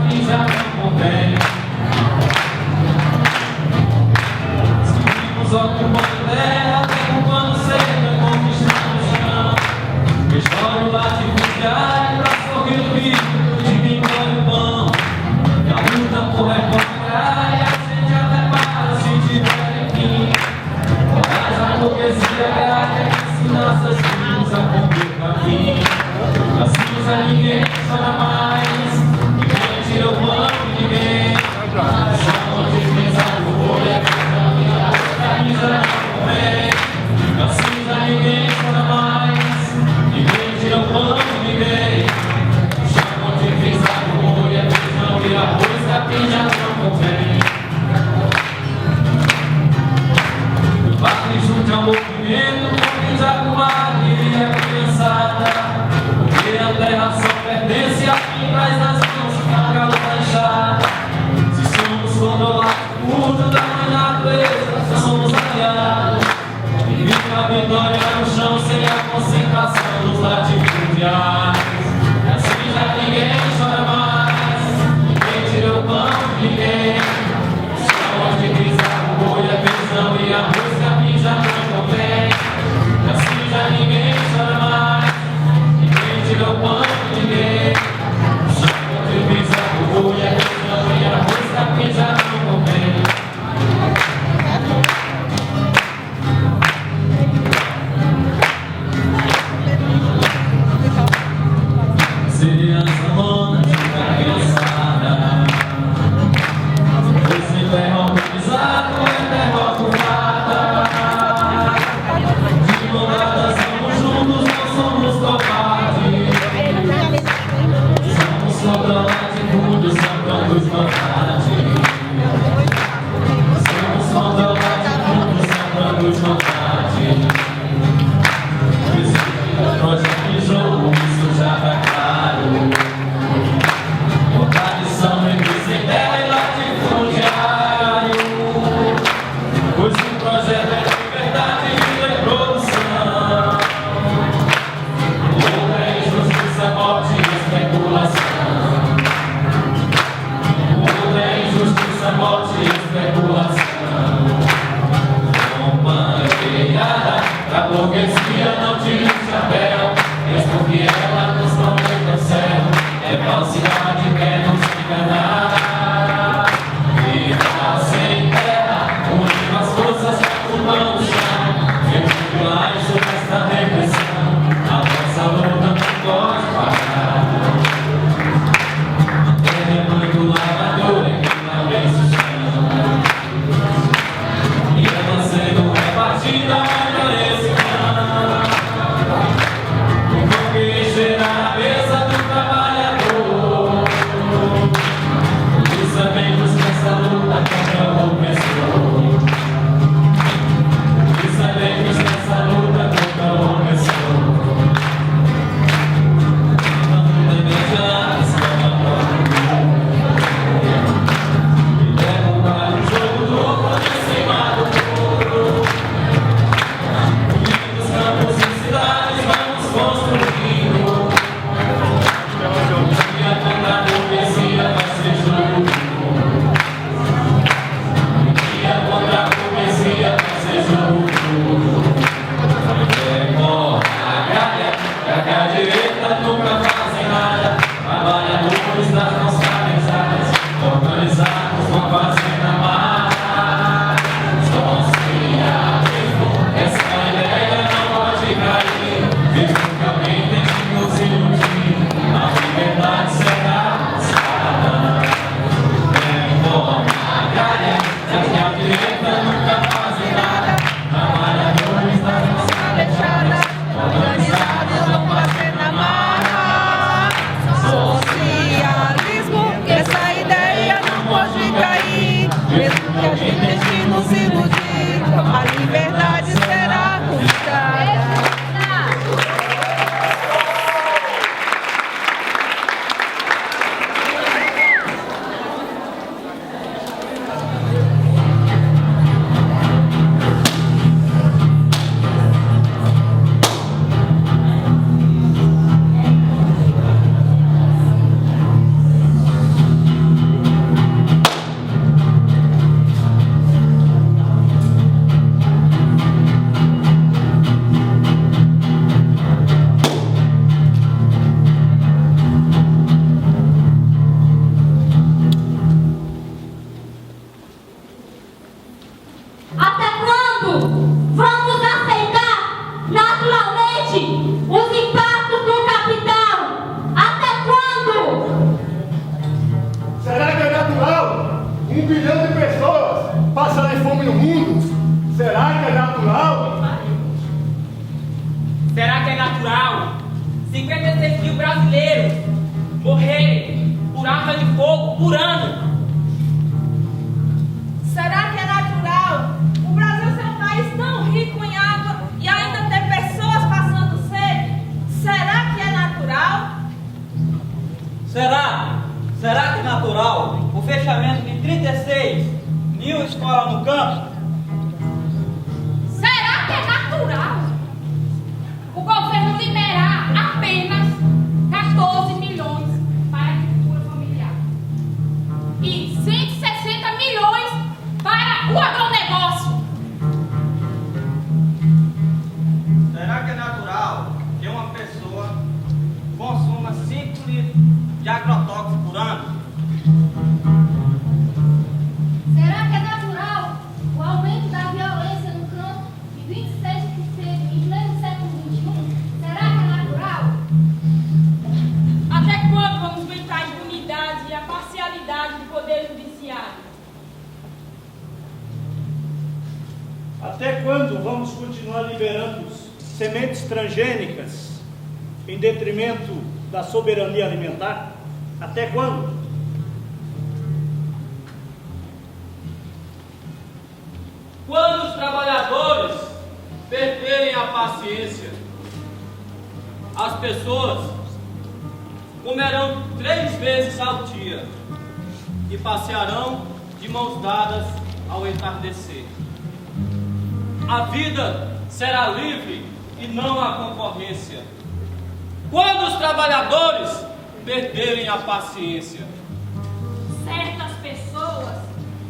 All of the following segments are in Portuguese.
fim já não convém. Seguimos ocupando terra, derrubando cerca, conquistando o chão. História latifundiária pra sorrir o rio, de quem come o pão. E a luta por recuperar e a gente até para se tiver fim. Mas a burguesia agrária ensina seus filhos a cumprir o caminho. Da cinza ninguém chora mais, ninguém tira o pano de ninguém. Chamam de pensado, folha, caminha, camisa não vem. Da cinza ninguém chora mais, ninguém tira o pano de ninguém. Chamam de pensado, folha, feijão e arroz, capim já não convém. Vale junto ao movimento, organizar com a alegria criançada. Porque a terra só pertence a quem traz nas mãos a calor da enxada. Se somos controlados por tudo da mãe natureza, somos aliados. E viva a vitória no chão sem a concentração dos latifundiários. E assim já ninguém chora mais, ninguém tira o pão de ninguém. Chamam de guisado, bolha, feijão e arroz, capim já não convém. E assim já ninguém chora mais, ninguém tira o pão de ninguém. Chamam de guisado, bolha, feijão e arroz, capim já não convém. Criança lona de criançada, esse terra organizado é terra ocupada. De morada somos juntos, não somos covardes. Somos contra latifúndios, sacamos vontade. Somos contra latifúndios, sacamos vontade. Esse projeto de jogo, isso já tá claro. Contradição entre sem terra e latifundiário. Pois o projeto é liberdade, vida e produção. Outra é injustiça, morte e especulação. Outra é 1 bilhão de pessoas passando fome no mundo. Será que é natural? Será que é natural 56 mil brasileiros morrerem por arma de fogo por ano? Será que é natural o Brasil ser um país tão rico em água e ainda ter pessoas passando sede? Será que é natural? Será que é natural o fechamento de 36 mil escolas no campo? Será que é natural o governo liberar apenas 14 milhões para a agricultura familiar e 160 milhões para o agronegócio? Será que é natural que uma pessoa consuma 5 litros de agrotóxico por ano? Será que é natural o aumento da violência no campo de 26% em pleno século XXI? Será que é natural? Até quando vamos aguentar a impunidade e a parcialidade do Poder Judiciário? Até quando vamos continuar liberando sementes transgênicas em detrimento da soberania alimentar? Até quando? Quando os trabalhadores perderem a paciência, as pessoas comerão 3 vezes ao dia e passearão de mãos dadas ao entardecer. A vida será livre e não há concorrência. Quando os trabalhadores perderem a paciência, Certas pessoas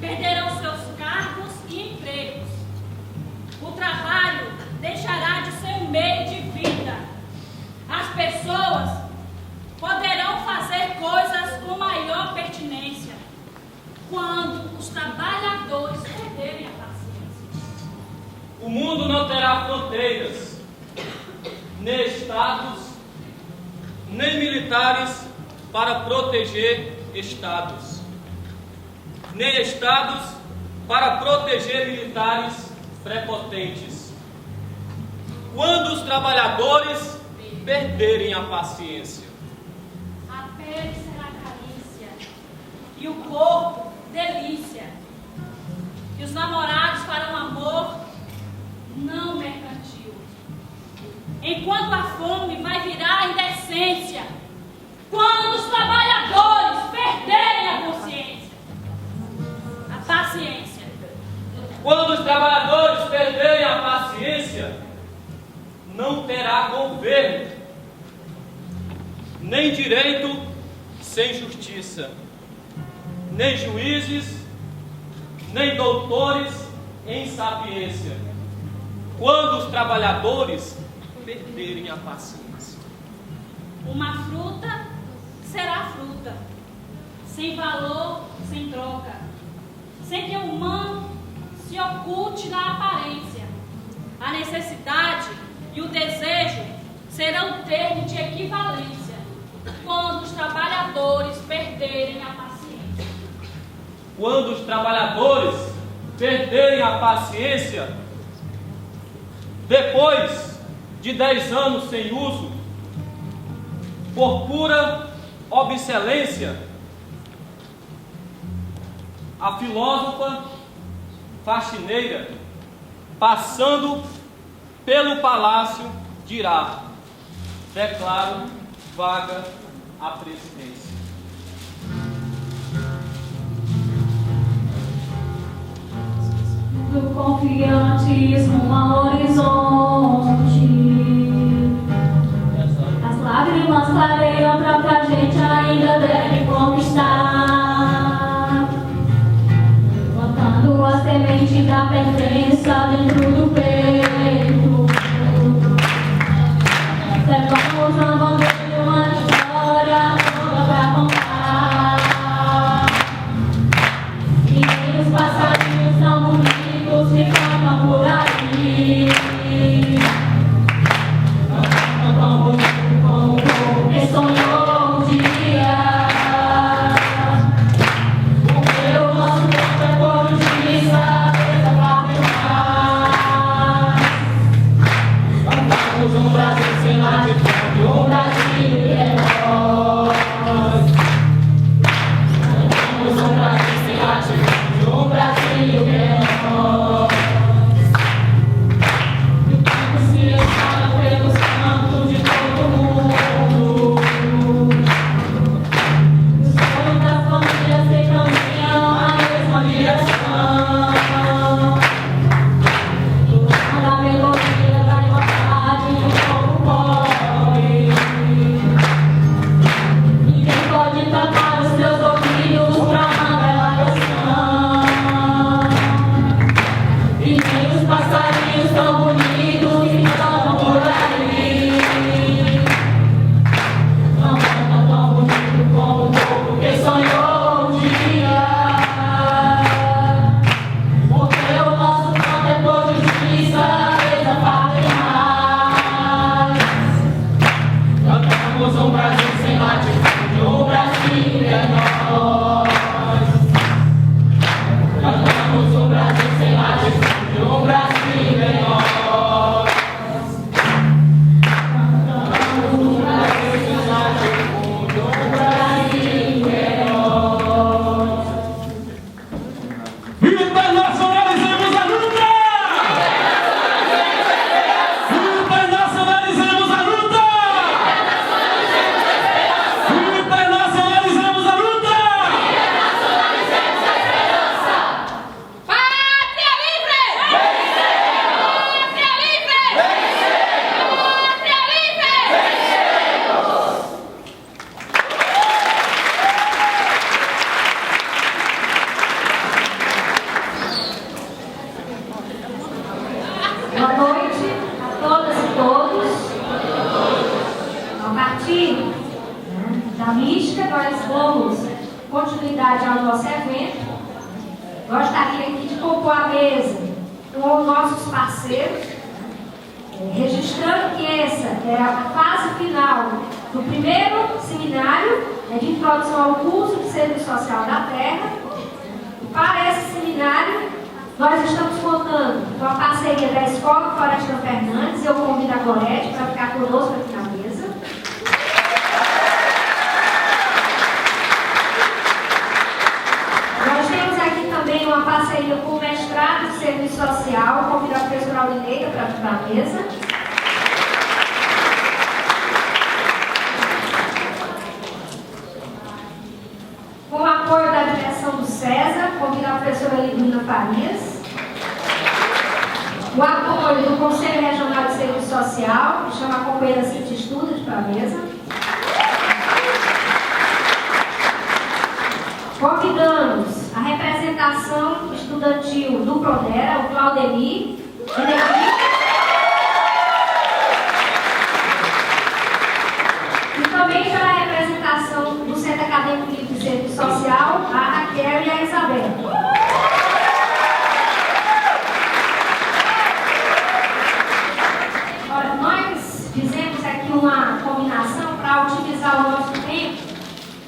perderão seus cargos e empregos. O trabalho deixará de ser um meio de vida. As pessoas poderão fazer coisas com maior pertinência quando os trabalhadores perderem a paciência. o mundo não terá fronteiras, nem estados, nem militares para proteger estados, nem estados para proteger militares prepotentes. Quando os trabalhadores perderem a paciência, A pele será carícia e o corpo delícia. E os namorados farão amor não mercantil. Enquanto a fome vai virar indecência, quando os trabalhadores perderem a consciência, a paciência. quando os trabalhadores perderem a paciência, não terá governo, nem direito sem justiça, nem juízes, nem doutores em sapiência, quando os trabalhadores perderem a paciência. Uma fruta será fruta, sem valor, sem troca, sem que o humano se oculte na aparência. A necessidade e o desejo serão termo de equivalência quando os trabalhadores perderem a paciência. Quando os trabalhadores perderem a paciência, depois de 10 anos sem uso, por pura obsolescência, a filósofa faxineira, passando pelo palácio, dirá: declaro vaga a presidência. Do confiantismo ao horizonte, as lágrimas clareiam pra que a gente ainda deve conquistar, plantando a semente da pertença dentro do peito. Levamos na bandeira uma história toda pra contar, e nem os passarinhos tão bonitos que cantam por aí, não cantam tão bonito como o que sonhou. gostaria aqui de compor a mesa com os nossos parceiros, registrando que essa é a fase final do primeiro seminário de introdução ao curso de Serviço Social da Terra. E para esse seminário, nós estamos contando com a parceria da Escola Floresta Fernandes. Eu convido a Gorete para ficar conosco aqui na mesa. Nós temos aqui também uma parceria com o mestrado de Serviço Social. Convido a professora Aulineida para ficar na mesa. Com o apoio da direção do César, convido a professora Lidina Farias. O apoio do Conselho Regional de Serviço Social, que chama a companheira Cintia Estudos para a mesa. Convidamos a representação estudantil do Prodera, o Claudemir. E também para a representação do Centro Acadêmico Livre de Serviço Social, a Raquel e a Isabel. Olha, nós fizemos aqui uma combinação para otimizar o nosso tempo.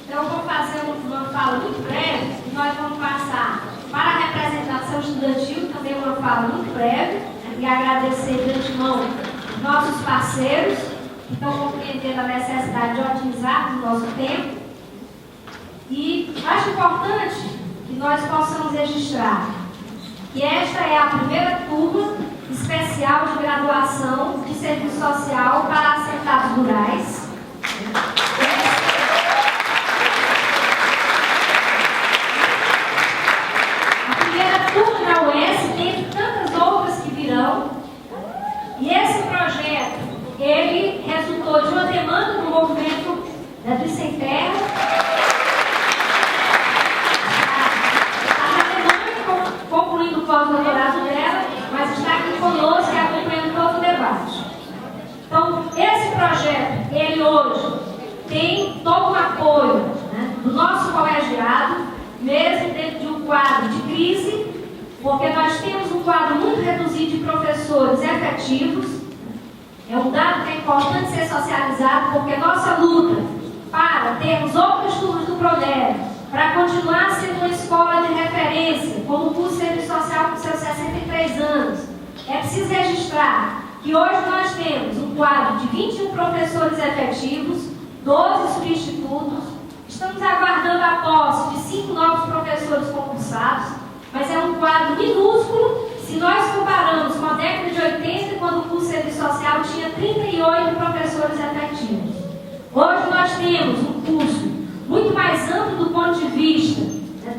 Então, eu vou fazer uma fala muito breve e nós vamos passar para a representação estudantil, também uma fala muito breve, e agradecer de antemão os nossos parceiros que estão compreendendo a necessidade de otimizar o nosso tempo. E acho importante que nós possamos registrar que esta é a primeira turma especial de graduação de Serviço Social para assentados rurais. A primeira turma da UES tem tantas outras que virão. E esse projeto, ele resultou de uma demanda do movimento do Sem Terra. Concluindo o pós-doutorado dela, mas está aqui conosco e acompanhando todo o debate. Então, esse projeto, ele hoje tem todo o apoio, né, do nosso colegiado, mesmo dentro de um quadro de crise, porque nós temos um quadro muito reduzido de professores efetivos. É um dado que é importante ser socializado, porque nossa luta para termos outras turmas do Prodera, para continuar sendo uma escola de referência, como o curso de Serviço Social com seus 63 anos, é preciso registrar que hoje nós temos um quadro de 21 professores efetivos, 12 substitutos, estamos aguardando a posse de 5 novos professores concursados, mas é um quadro minúsculo se nós comparamos com a década de 80, quando o curso de Serviço Social tinha 38 professores efetivos. Hoje nós temos um curso muito mais amplo do ponto de vista, né,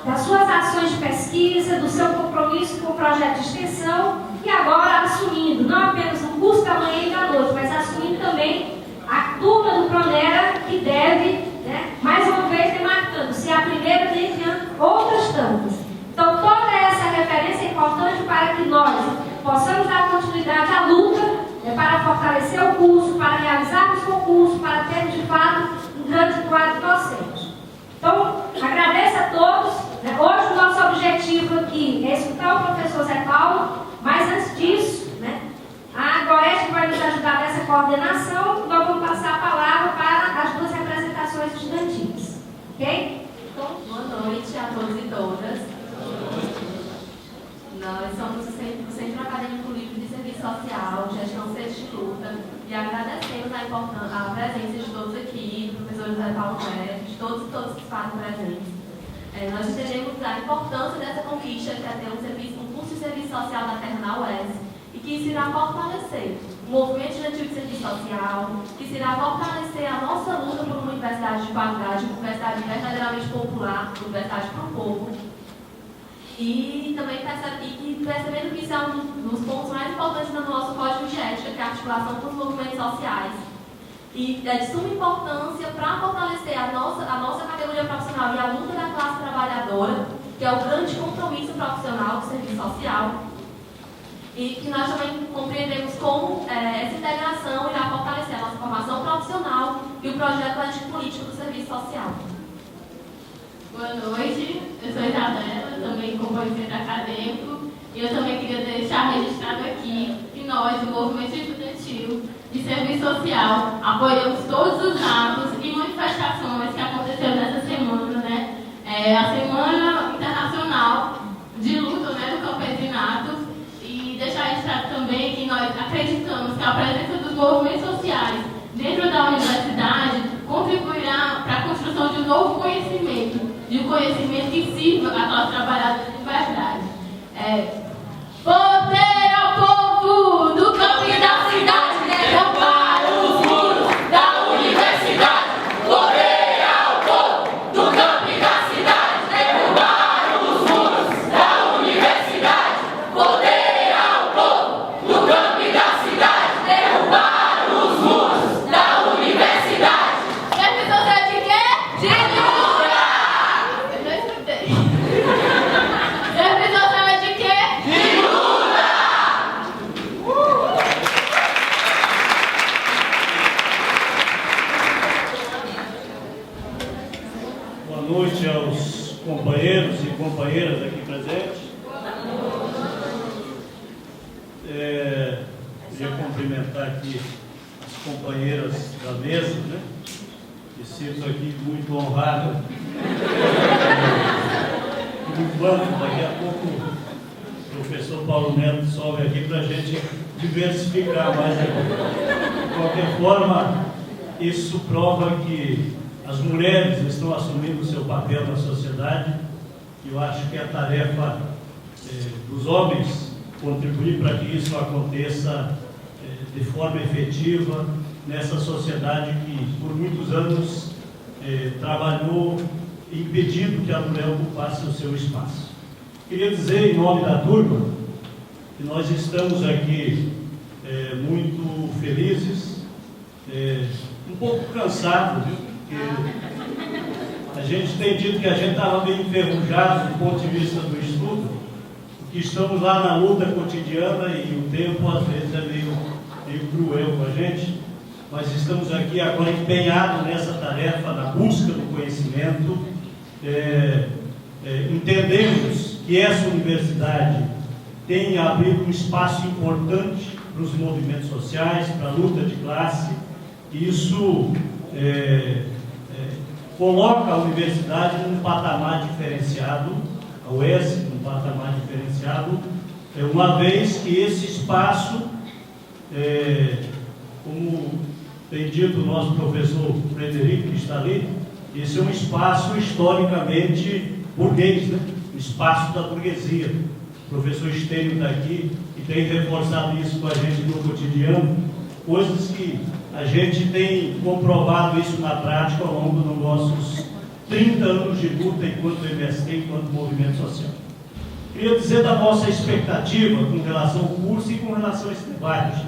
das suas ações de pesquisa, do seu compromisso com o projeto de extensão e agora assumindo não apenas um curso da manhã e da noite, mas assumindo também a turma do Prodera que deve, né, mais uma vez demarcando se a primeira dentre outras tantas. Então toda essa referência é importante para que nós possamos dar continuidade à luta, né, para fortalecer o curso, para realizarmos o concurso, para termos de fato um grande quadro docente. Então, agradeço a todos. Hoje o nosso objetivo aqui é escutar o professor Zé Paulo, mas antes disso, né, a Gorete vai nos ajudar nessa coordenação. Nós vamos passar a palavra para as duas representações estudantis. Ok? Então, boa noite a todos e todas. Nós somos o Centro Acadêmico Livre de Serviço Social, Gestão Sexta e Luta, e agradecemos a presença de todos aqui, professores Zé Paulo Neves, de todos e todas que fazem presentes. Nós entendemos a importância dessa conquista, que é ter um curso de Serviço Social da Terra na UES, e que isso irá fortalecer o movimento estudantil de serviço social, que isso irá fortalecer a nossa luta por uma universidade de qualidade, uma universidade verdadeiramente popular, uma universidade para o povo. E também percebendo que isso é um dos pontos mais importantes do nosso código de ética, que é a articulação com os movimentos sociais. E é de suma importância para fortalecer a nossa categoria profissional e a luta da classe trabalhadora, que é o grande compromisso profissional do serviço social. E que nós também compreendemos como essa integração irá fortalecer a nossa formação profissional e o projeto ético-político do serviço social. Boa noite, eu sou Isabela. compõe o centro acadêmico. E eu também queria deixar registrado aqui que nós, do Movimento Estudantil de Serviço Social, apoiamos todos os atos e manifestações que aconteceram nessa semana, né? A Semana Internacional de Luta, né, do Campesinato. E deixar registrado também que nós acreditamos que a presença dos movimentos sociais dentro da universidade contribuirá para a construção de um novo conhecimento, de um conhecimento que sirva a nós trabalhadores de verdade. Poder ao povo do campo e da cidade, derrubar os muros da universidade. Poder ao povo do campo e da cidade, derrubar os muros da universidade. Poder ao povo do campo e da cidade, derrubar os muros da universidade. Quer social de quê? De Lula! Eu não escutei. Quer social de quê? De Lula! Boa noite aos companheiros e companheiras aqui presentes. Queria cumprimentar aqui as companheiras da mesa, né? Me sinto aqui muito honrado. No banco, daqui a pouco o professor Paulo Neto sobe aqui para a gente diversificar mais aqui. De qualquer forma, isso prova que as mulheres estão assumindo o seu papel na sociedade. E eu acho que é a tarefa dos homens contribuir para que isso aconteça de forma efetiva nessa sociedade que por muitos anos trabalhou impedindo que a mulher ocupasse o seu espaço. Queria dizer em nome da turma que nós estamos aqui muito felizes, um pouco cansados, viu? Porque a gente tem dito que a gente estava meio enferrujado do ponto de vista do estudo, porque estamos lá na luta cotidiana e o tempo às vezes é meio cruel com a gente, mas estamos aqui agora empenhados nessa tarefa, na busca do conhecimento. Entendemos que essa universidade tem abrido um espaço importante para os movimentos sociais, para a luta de classe, e isso coloca a universidade num patamar diferenciado, a UES num patamar diferenciado, uma vez que esse espaço, como tem dito o nosso professor Frederico, que está ali, esse é um espaço historicamente burguês, né? O espaço da burguesia. O professor Estênio está aqui e tem reforçado isso com a gente no cotidiano, coisas que a gente tem comprovado isso na prática ao longo dos nossos 30 anos de luta enquanto MST, enquanto movimento social. Queria dizer da nossa expectativa com relação ao curso e com relação a esse debate.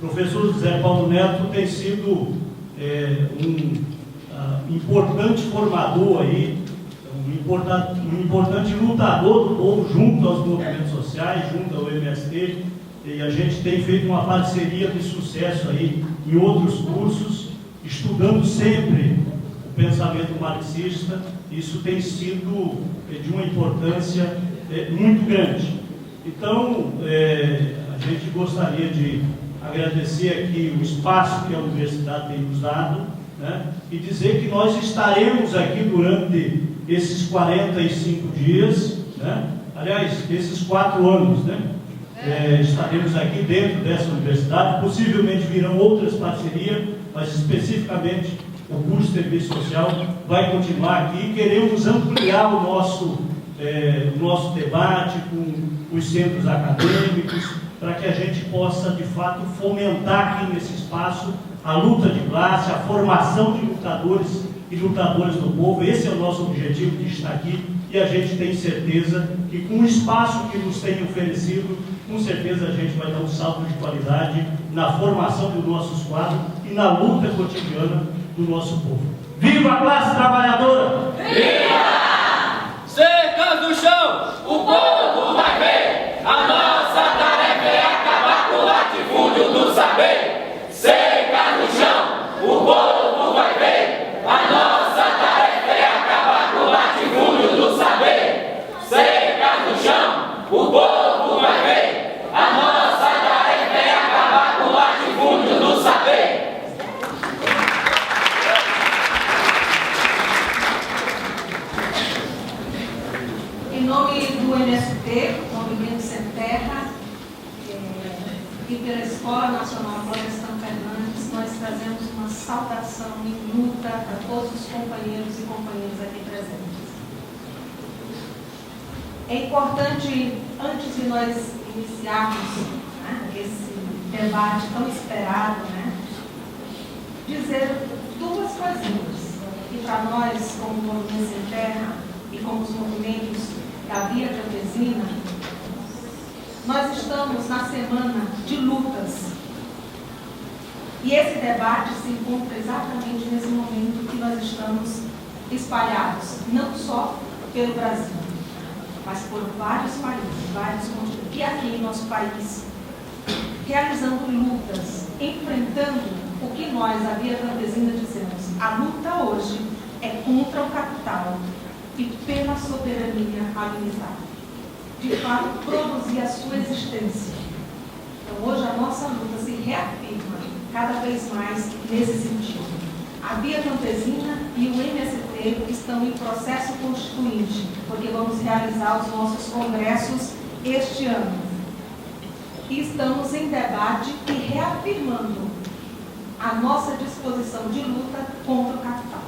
O professor José Paulo Neto tem sido um importante formador aí, um importante lutador do povo junto aos movimentos sociais, junto ao MST, e a gente tem feito uma parceria de sucesso aí em outros cursos, estudando sempre o pensamento marxista. Isso tem sido de uma importância muito grande. Então, a gente gostaria de agradecer aqui o espaço que a universidade tem nos dado, né? E dizer que nós estaremos aqui durante esses 45 dias, né? Aliás, esses 4 anos, né? Estaremos aqui dentro dessa universidade, possivelmente virão outras parcerias, mas especificamente o curso de Serviço Social vai continuar aqui. Queremos ampliar o nosso debate com os centros acadêmicos, para que a gente possa, de fato, fomentar aqui nesse espaço a luta de classe, a formação de lutadores e lutadoras do povo. Esse é o nosso objetivo de estar aqui, e a gente tem certeza que com o espaço que nos tem oferecido, com certeza a gente vai dar um salto de qualidade na formação dos nossos quadros e na luta cotidiana do nosso povo. Viva a classe trabalhadora! Viva! Cercas do chão, o povo vai ver. A nossa tarefa é acabar com o latifúndio do saber. Cercas do chão, o povo vai ver. A nossa tarefa é acabar com o latifúndio do saber. Cercas do chão. nome do MST, Movimento Sem Terra, e pela Escola Nacional Florestan Fernandes, nós trazemos uma saudação em luta a todos os companheiros e companheiras aqui presentes. É importante, antes de nós iniciarmos, né, esse debate tão esperado, né, dizer duas coisinhas. E para nós, como Movimento Sem Terra e como os movimentos da Via Campesina, nós estamos na semana de lutas. E esse debate se encontra exatamente nesse momento que nós estamos espalhados, não só pelo Brasil, mas por vários países, vários continentes, e aqui em nosso país, realizando lutas, enfrentando o que nós, a Via Campesina, dizemos. A luta hoje é contra o capital e pela soberania alimentar. De fato, produzir a sua existência. Então, hoje a nossa luta se reafirma cada vez mais nesse sentido. A Via Campesina e o MST estão em processo constituinte, porque vamos realizar os nossos congressos este ano. E estamos em debate e reafirmando a nossa disposição de luta contra o capital,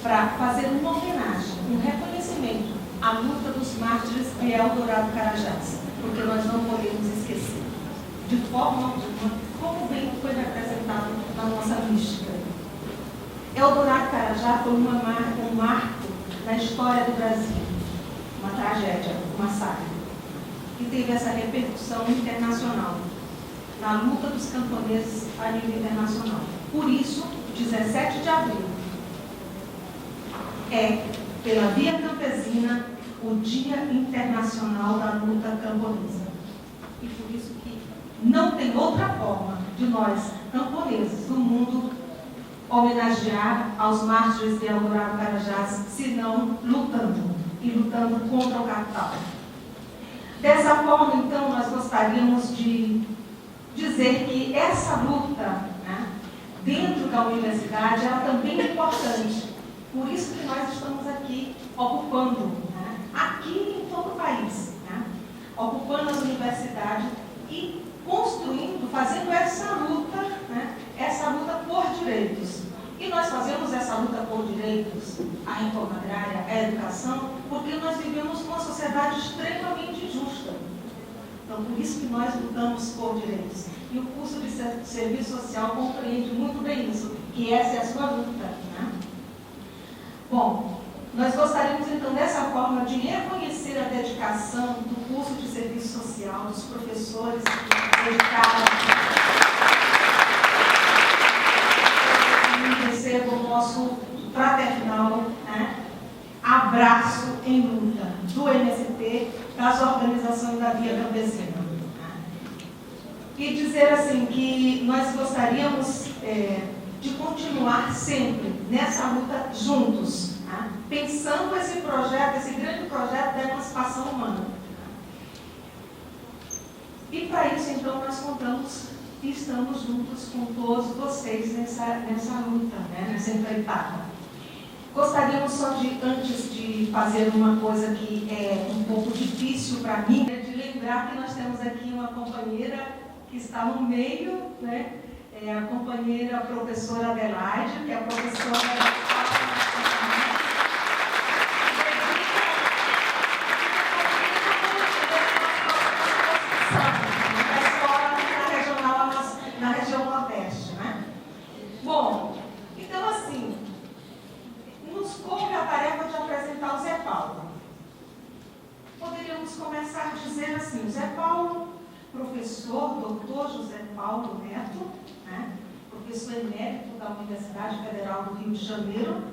para fazer uma homenagem, um reconhecimento à luta dos mártires de Eldorado Carajás, porque nós não podemos esquecer, de forma alguma, como bem foi representado na nossa mística. Eldorado Carajás foi um marco na história do Brasil, uma tragédia, um massacre, que teve essa repercussão internacional, na luta dos camponeses a nível internacional. Por isso, 17 de abril é, pela Via Campesina, o Dia Internacional da Luta Camponesa. E por isso que não tem outra forma de nós, camponeses do mundo, homenagear aos mártires de Eldorado Carajás, senão lutando, e lutando contra o capital. Dessa forma, então, nós gostaríamos de dizer que essa luta, né, dentro da universidade, ela também é importante. Por isso que nós estamos aqui ocupando, né, aqui em todo o país, né, ocupando as universidades e construindo, fazendo essa luta, né, essa luta por direitos. E nós fazemos essa luta por direitos, a reforma agrária, a educação, porque nós vivemos numa sociedade extremamente injusta. Então, por isso que nós lutamos por direitos. E o curso de serviço social compreende muito bem isso, que essa é a sua luta, né? Bom, nós gostaríamos, então, dessa forma, de reconhecer a dedicação do curso de serviço social, dos professores que dedicaram. E recebo o nosso fraternal, né, abraço em luta do MST, das organizações da Via Campesina. E dizer assim que nós gostaríamos de continuar sempre nessa luta juntos, tá? Pensando esse projeto, esse grande projeto da emancipação humana. E para isso, então, nós contamos e estamos juntos com todos vocês nessa luta, né? Nessa empreitada. Gostaríamos só de, antes de fazer uma coisa que é um pouco difícil para mim, de lembrar que nós temos aqui uma companheira que está no meio, né? É a companheira professora Adelaide, que é a professora da Escola na região Nordeste, né? Bom, então assim, nos coube a tarefa de apresentar o Zé Paulo. Poderíamos começar a dizer assim, o Zé Paulo, professor, doutor José Paulo Neto, né, professor emérito da Universidade Federal do Rio de Janeiro,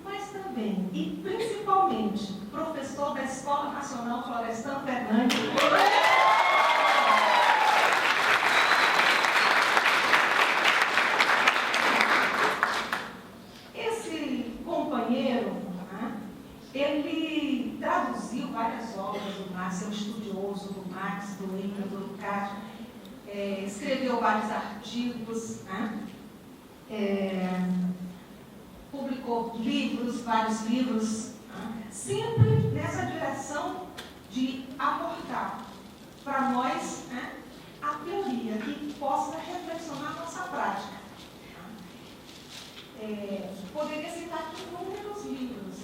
mas também e principalmente professor da Escola Nacional Florestan Fernandes. Esse companheiro, né, ele traduziu várias obras do Marx, é um estudioso do Marx, do Engels, do Lukács, escreveu vários artigos, né? Publicou livros, vários livros, né? Sempre nessa direção de aportar para nós, né, a teoria que possa reflexionar a nossa prática. Poderia citar aqui inúmeros livros.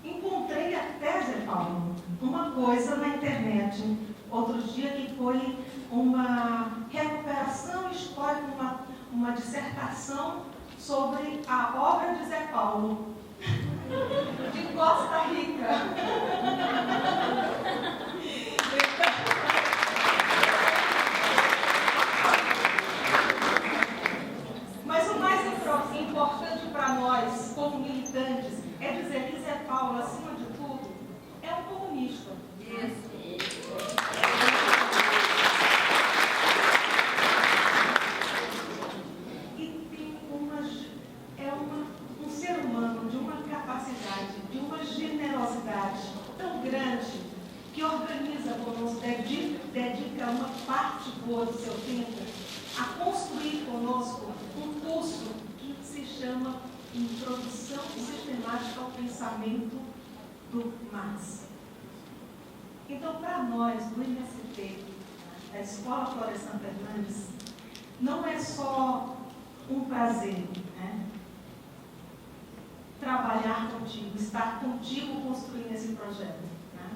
Encontrei até, Zé Paulo, uma coisa na internet, outro dia, que foi uma recuperação histórica, uma dissertação sobre a obra de Zé Paulo, de Costa Rica. Mas o mais importante para nós, como militantes, é dizer que Zé Paulo, acima de tudo, é um comunista. E tem um ser humano de uma capacidade, de uma generosidade tão grande, que organiza conosco, dedica uma parte boa do seu tempo a construir conosco um curso que se chama Introdução Sistemática ao Pensamento do Marx. Então, para nós, do MST, da Escola Florestan Fernandes, não é só um prazer, né, trabalhar contigo, estar contigo construindo esse projeto. Né?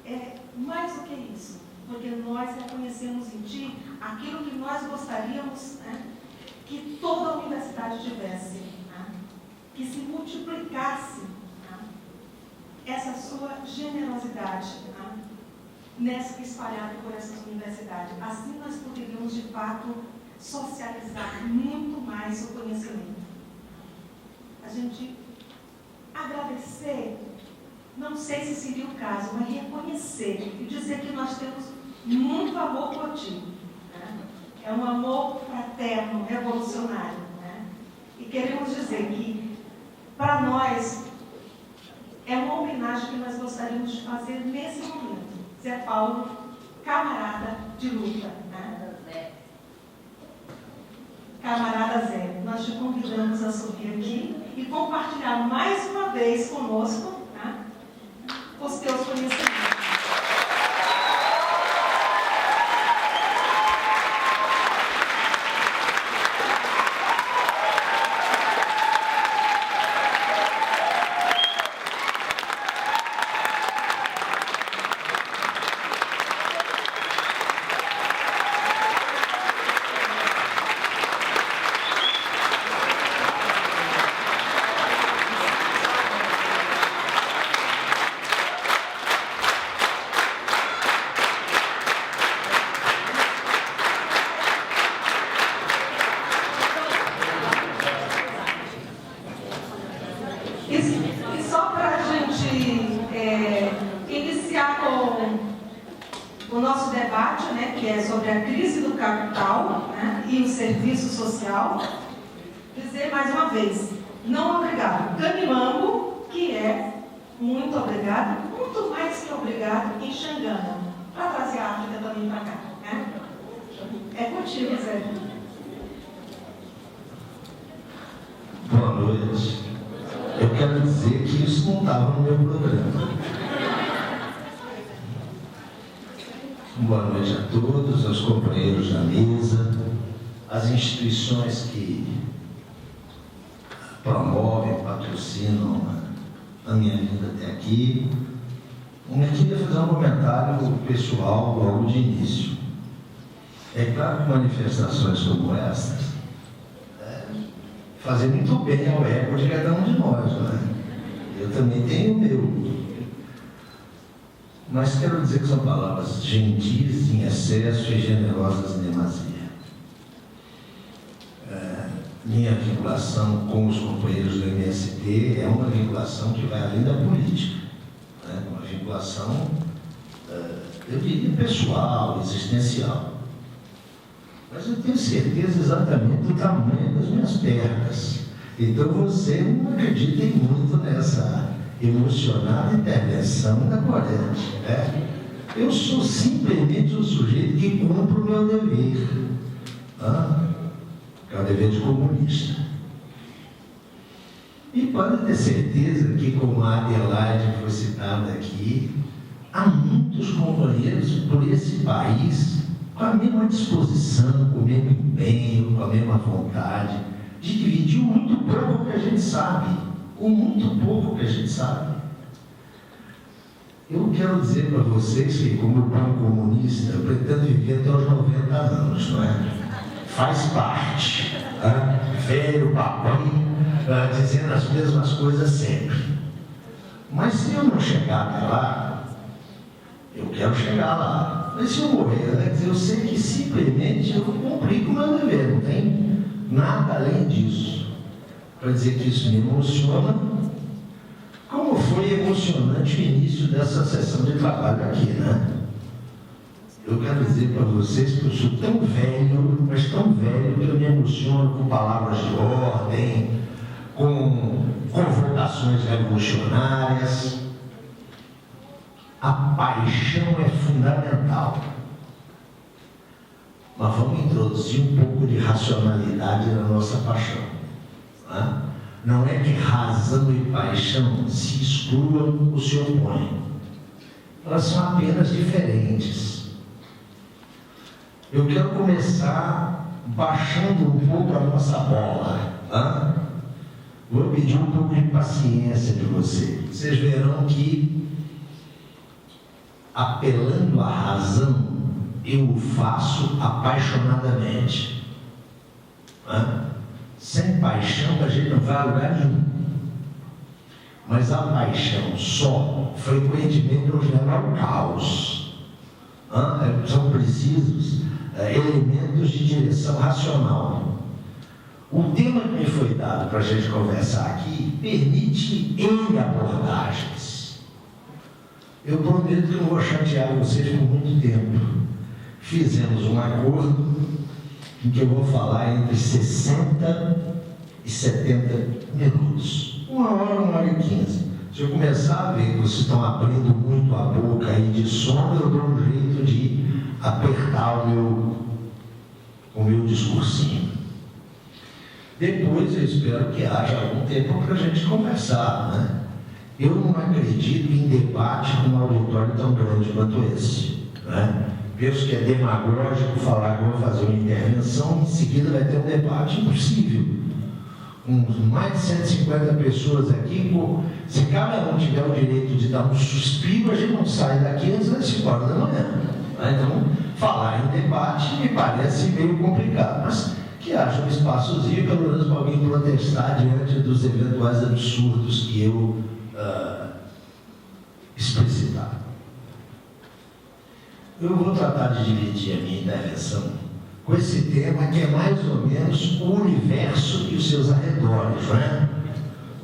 É mais do que isso, porque nós reconhecemos em ti aquilo que nós gostaríamos, né, que toda a universidade tivesse, né? Que se multiplicasse, né, essa sua generosidade, né, espalhada por essas universidades. Assim nós poderíamos, de fato, socializar muito mais o conhecimento. A gente agradecer, não sei se seria o caso, mas reconhecer e dizer que nós temos muito amor por ti. É um amor fraterno, revolucionário. Né? E queremos dizer que, para nós, é uma homenagem que nós gostaríamos de fazer nesse momento. Zé Paulo, camarada de luta. Né? Camarada Zé, nós te convidamos a subir aqui e compartilhar mais uma vez conosco, né, os teus conhecimentos. E só para a gente iniciar com o nosso debate, né, que é sobre a crise do capital, né, e o serviço social, dizer mais uma vez, não obrigado. Canimango, que é muito obrigado, muito mais que obrigado em Xangana, para trazer a África também para cá. Né? É contigo, Zé. Boa noite. Eu quero dizer que isso não estava no meu programa. Boa noite a todos, aos companheiros da mesa, às instituições que promovem, patrocinam a minha vinda até aqui. Eu queria fazer um comentário pessoal logo de início. É claro que manifestações como essas fazem muito bem ao ego de cada um de nós, né? Eu também tenho o meu. Mas quero dizer que são palavras gentis em excesso e generosas em demasia. Minha vinculação com os companheiros do MST é uma vinculação que vai além da política. Né? Uma vinculação, eu diria, pessoal, existencial. Mas eu tenho certeza exatamente do tamanho das minhas perdas. Então você não acredita muito nessa emocionada intervenção da corrente. Né? Eu sou simplesmente um sujeito que cumpre o meu dever. Que é o dever de comunista. E pode ter certeza que, como a Adelaide foi citada aqui, há muitos companheiros por esse país com a mesma disposição, com o mesmo empenho, com a mesma vontade de dividir o muito pouco que a gente sabe. O muito pouco que a gente sabe. Eu quero dizer para vocês que, como bom comunista, eu pretendo viver até os 90 anos, não é? Faz parte. Velho, papai, dizendo as mesmas coisas sempre. Mas se eu não chegar até lá, eu quero chegar lá. Mas se eu morrer antes, eu sei que simplesmente eu cumpri com o meu dever, não tem nada além disso. Para dizer que isso me emociona, como foi emocionante o início dessa sessão de trabalho aqui, né? Eu quero dizer para vocês que eu sou tão velho, mas tão velho, que eu me emociono com palavras de ordem, com convocações revolucionárias. A paixão é fundamental. Mas vamos introduzir um pouco de racionalidade na nossa paixão. Não é que razão e paixão se excluam ou se opõem. Elas são apenas diferentes. Eu quero começar baixando um pouco a nossa bola. Vou pedir um pouco de paciência de vocês. Vocês verão que, apelando à razão, eu o faço apaixonadamente. Sem paixão a gente não vai a lugar nenhum. Mas a paixão só, frequentemente, nos leva ao caos. São precisos elementos de direção racional. O tema que me foi dado para a gente conversar aqui permite N abordagens. Eu prometo que não vou chatear vocês por muito tempo. Fizemos um acordo em que eu vou falar entre 60 e 70 minutos. 1 hora e 15. Se eu começar a ver que vocês estão abrindo muito a boca aí de sono, eu dou um jeito de apertar o meu discursinho. Depois eu espero que haja algum tempo para a gente conversar, né? Eu não acredito em debate com um auditório tão grande quanto esse, né? Penso que é demagógico falar que vou fazer uma intervenção e em seguida vai ter um debate. Impossível. Com mais de 150 pessoas aqui, se cada um tiver o direito de dar um suspiro, a gente não sai daqui antes das 5 horas da manhã. Então, falar em debate me parece meio complicado, mas que haja um espaçozinho, pelo menos para alguém protestar diante dos eventuais absurdos que eu explicitar. Eu vou tratar de dividir a minha intervenção com esse tema que é mais ou menos o universo e os seus arredores, não é?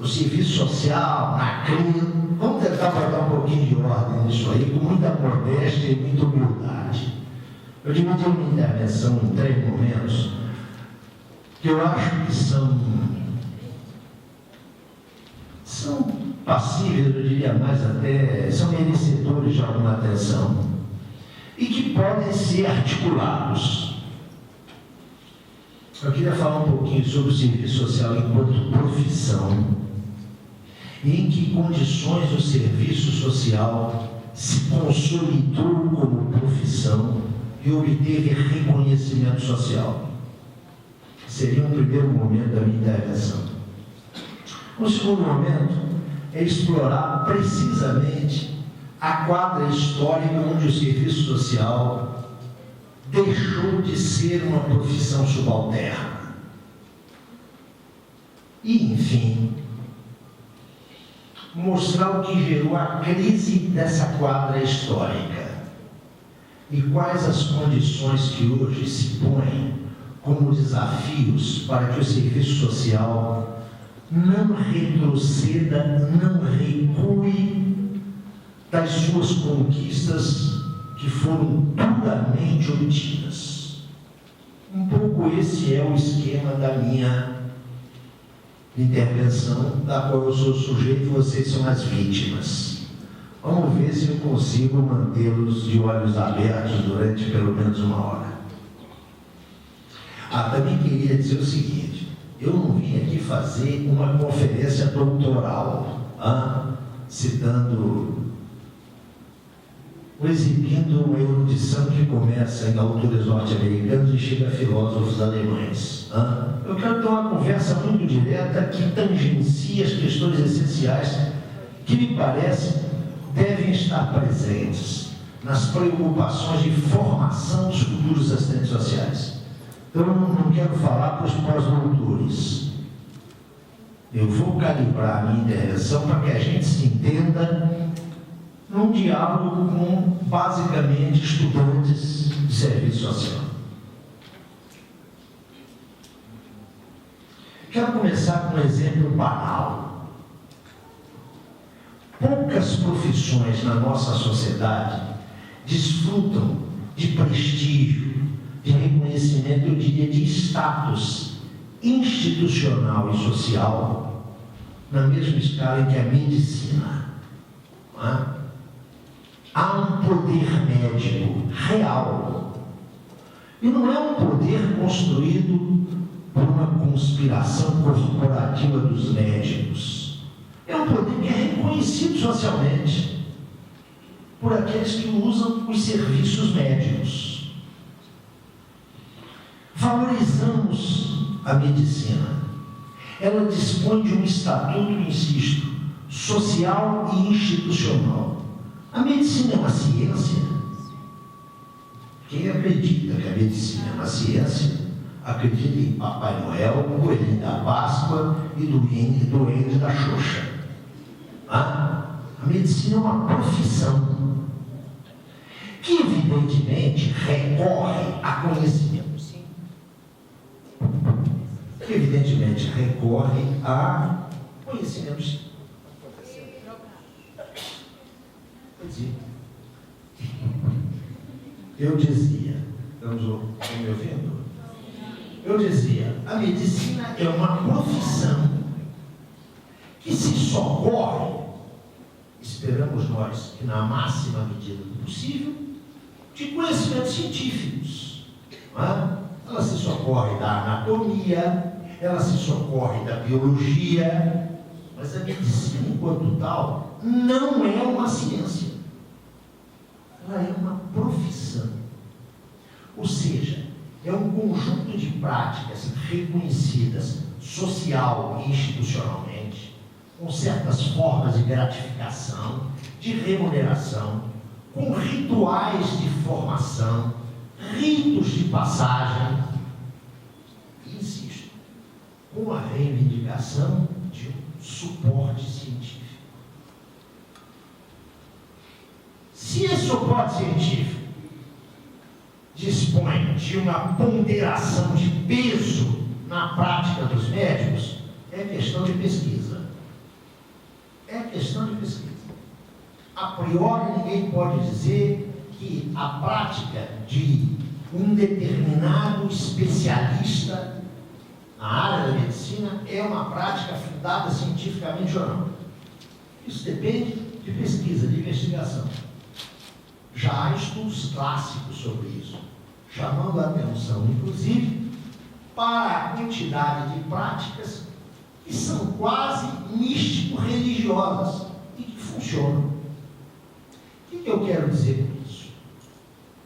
O serviço social, a CRIA. Vamos tentar botar um pouquinho de ordem nisso aí, com muita modéstia e muita humildade. Eu dividi a minha intervenção em 3 momentos que eu acho que são passíveis, eu diria mais até, são merecedores de alguma atenção e que podem ser articulados. Eu queria falar um pouquinho sobre o serviço social enquanto profissão e em que condições o serviço social se consolidou como profissão e obteve reconhecimento social. Seria um primeiro momento da minha intervenção. O segundo momento é explorar precisamente a quadra histórica onde o serviço social deixou de ser uma profissão subalterna. E, enfim, mostrar o que gerou a crise dessa quadra histórica e quais as condições que hoje se põem como desafios para que o serviço social não retroceda, não recue das suas conquistas que foram duramente obtidas. Um pouco esse é o esquema da minha intervenção, da qual eu sou sujeito e vocês são as vítimas. Vamos ver se eu consigo mantê-los de olhos abertos durante pelo menos 1 hora. Também queria dizer o seguinte: eu não vim aqui fazer uma conferência doutoral, citando exibindo uma erudição que começa em autores norte-americanos e chega a filósofos alemães. Eu quero ter uma conversa muito direta que tangencia as questões essenciais que me parece devem estar presentes nas preocupações de formação dos futuros assistentes sociais. Eu não quero falar para os pós-doutores. Eu vou calibrar a minha intervenção para que a gente se entenda num diálogo com, basicamente, estudantes de serviço social. Quero começar com um exemplo banal. Poucas profissões na nossa sociedade desfrutam de prestígio, de reconhecimento, eu diria, de status institucional e social na mesma escala em que a medicina. Há um poder médico real. E não é um poder construído por uma conspiração corporativa dos médicos. É um poder que é reconhecido socialmente por aqueles que usam os serviços médicos. Valorizamos a medicina. Ela dispõe de um estatuto, insisto, social e institucional. A medicina é uma ciência. Quem acredita que a medicina é uma ciência, acredita em Papai Noel, Coelhinho da Páscoa e doente da Xoxa. A medicina é uma profissão que, evidentemente, recorre a conhecimento. Que, evidentemente, recorre a conhecimentos. Eu dizia, estão me ouvindo? Eu dizia, a medicina é uma profissão que se socorre, esperamos nós, que na máxima medida do possível, de conhecimentos científicos. Ela se socorre da anatomia, ela se socorre da biologia, mas a medicina, enquanto tal, não é uma ciência. Ela é uma profissão. Ou seja, é um conjunto de práticas reconhecidas social e institucionalmente, com certas formas de gratificação, de remuneração, com rituais de formação, ritos de passagem, e, insisto, com a reivindicação de um suporte científico. Se esse suporte científico dispõe de uma ponderação de peso na prática dos médicos, é questão de pesquisa. É questão de pesquisa. A priori, ninguém pode dizer que a prática de um determinado especialista na área da medicina é uma prática fundada cientificamente ou não. Isso depende de pesquisa, de investigação. Já há estudos clássicos sobre isso, chamando a atenção, inclusive, para a quantidade de práticas que são quase místico-religiosas e que funcionam. O que eu quero dizer com isso?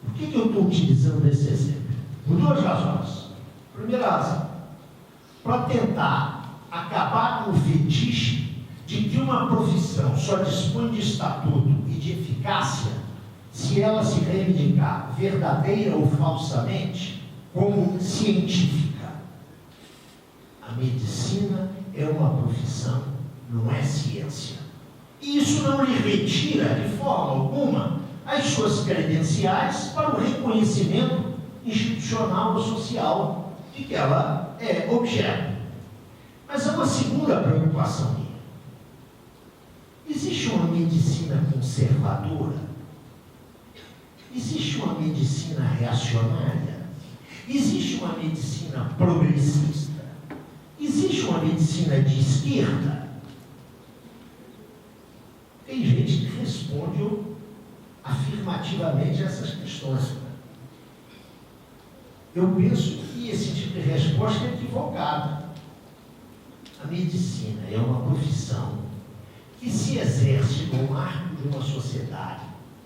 Por que eu estou utilizando esse exemplo? Por duas razões. Primeira razão, para tentar acabar com o fetiche de que uma profissão só dispõe de estatuto e de eficácia se ela se reivindicar verdadeira ou falsamente como científica. A medicina é uma profissão, não é ciência. E isso não lhe retira de forma alguma as suas credenciais para o reconhecimento institucional ou social de que ela é objeto. Mas há uma segunda preocupação minha. Existe uma medicina conservadora? Existe uma medicina reacionária? Existe uma medicina progressista? Existe uma medicina de esquerda? Tem gente que responde afirmativamente a essas questões. Eu penso que esse tipo de resposta é equivocada. A medicina é uma profissão que se exerce no marco de uma sociedade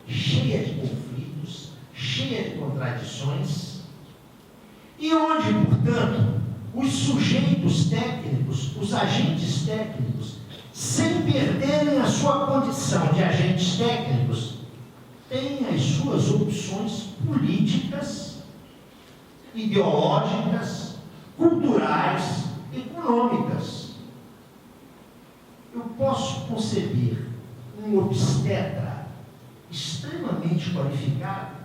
cheia de conflitos, cheia de contradições, e onde, portanto, os sujeitos técnicos, os agentes técnicos, sem perderem a sua condição de agentes técnicos, têm as suas opções políticas, ideológicas, culturais, econômicas. Eu posso conceber um obstetra extremamente qualificado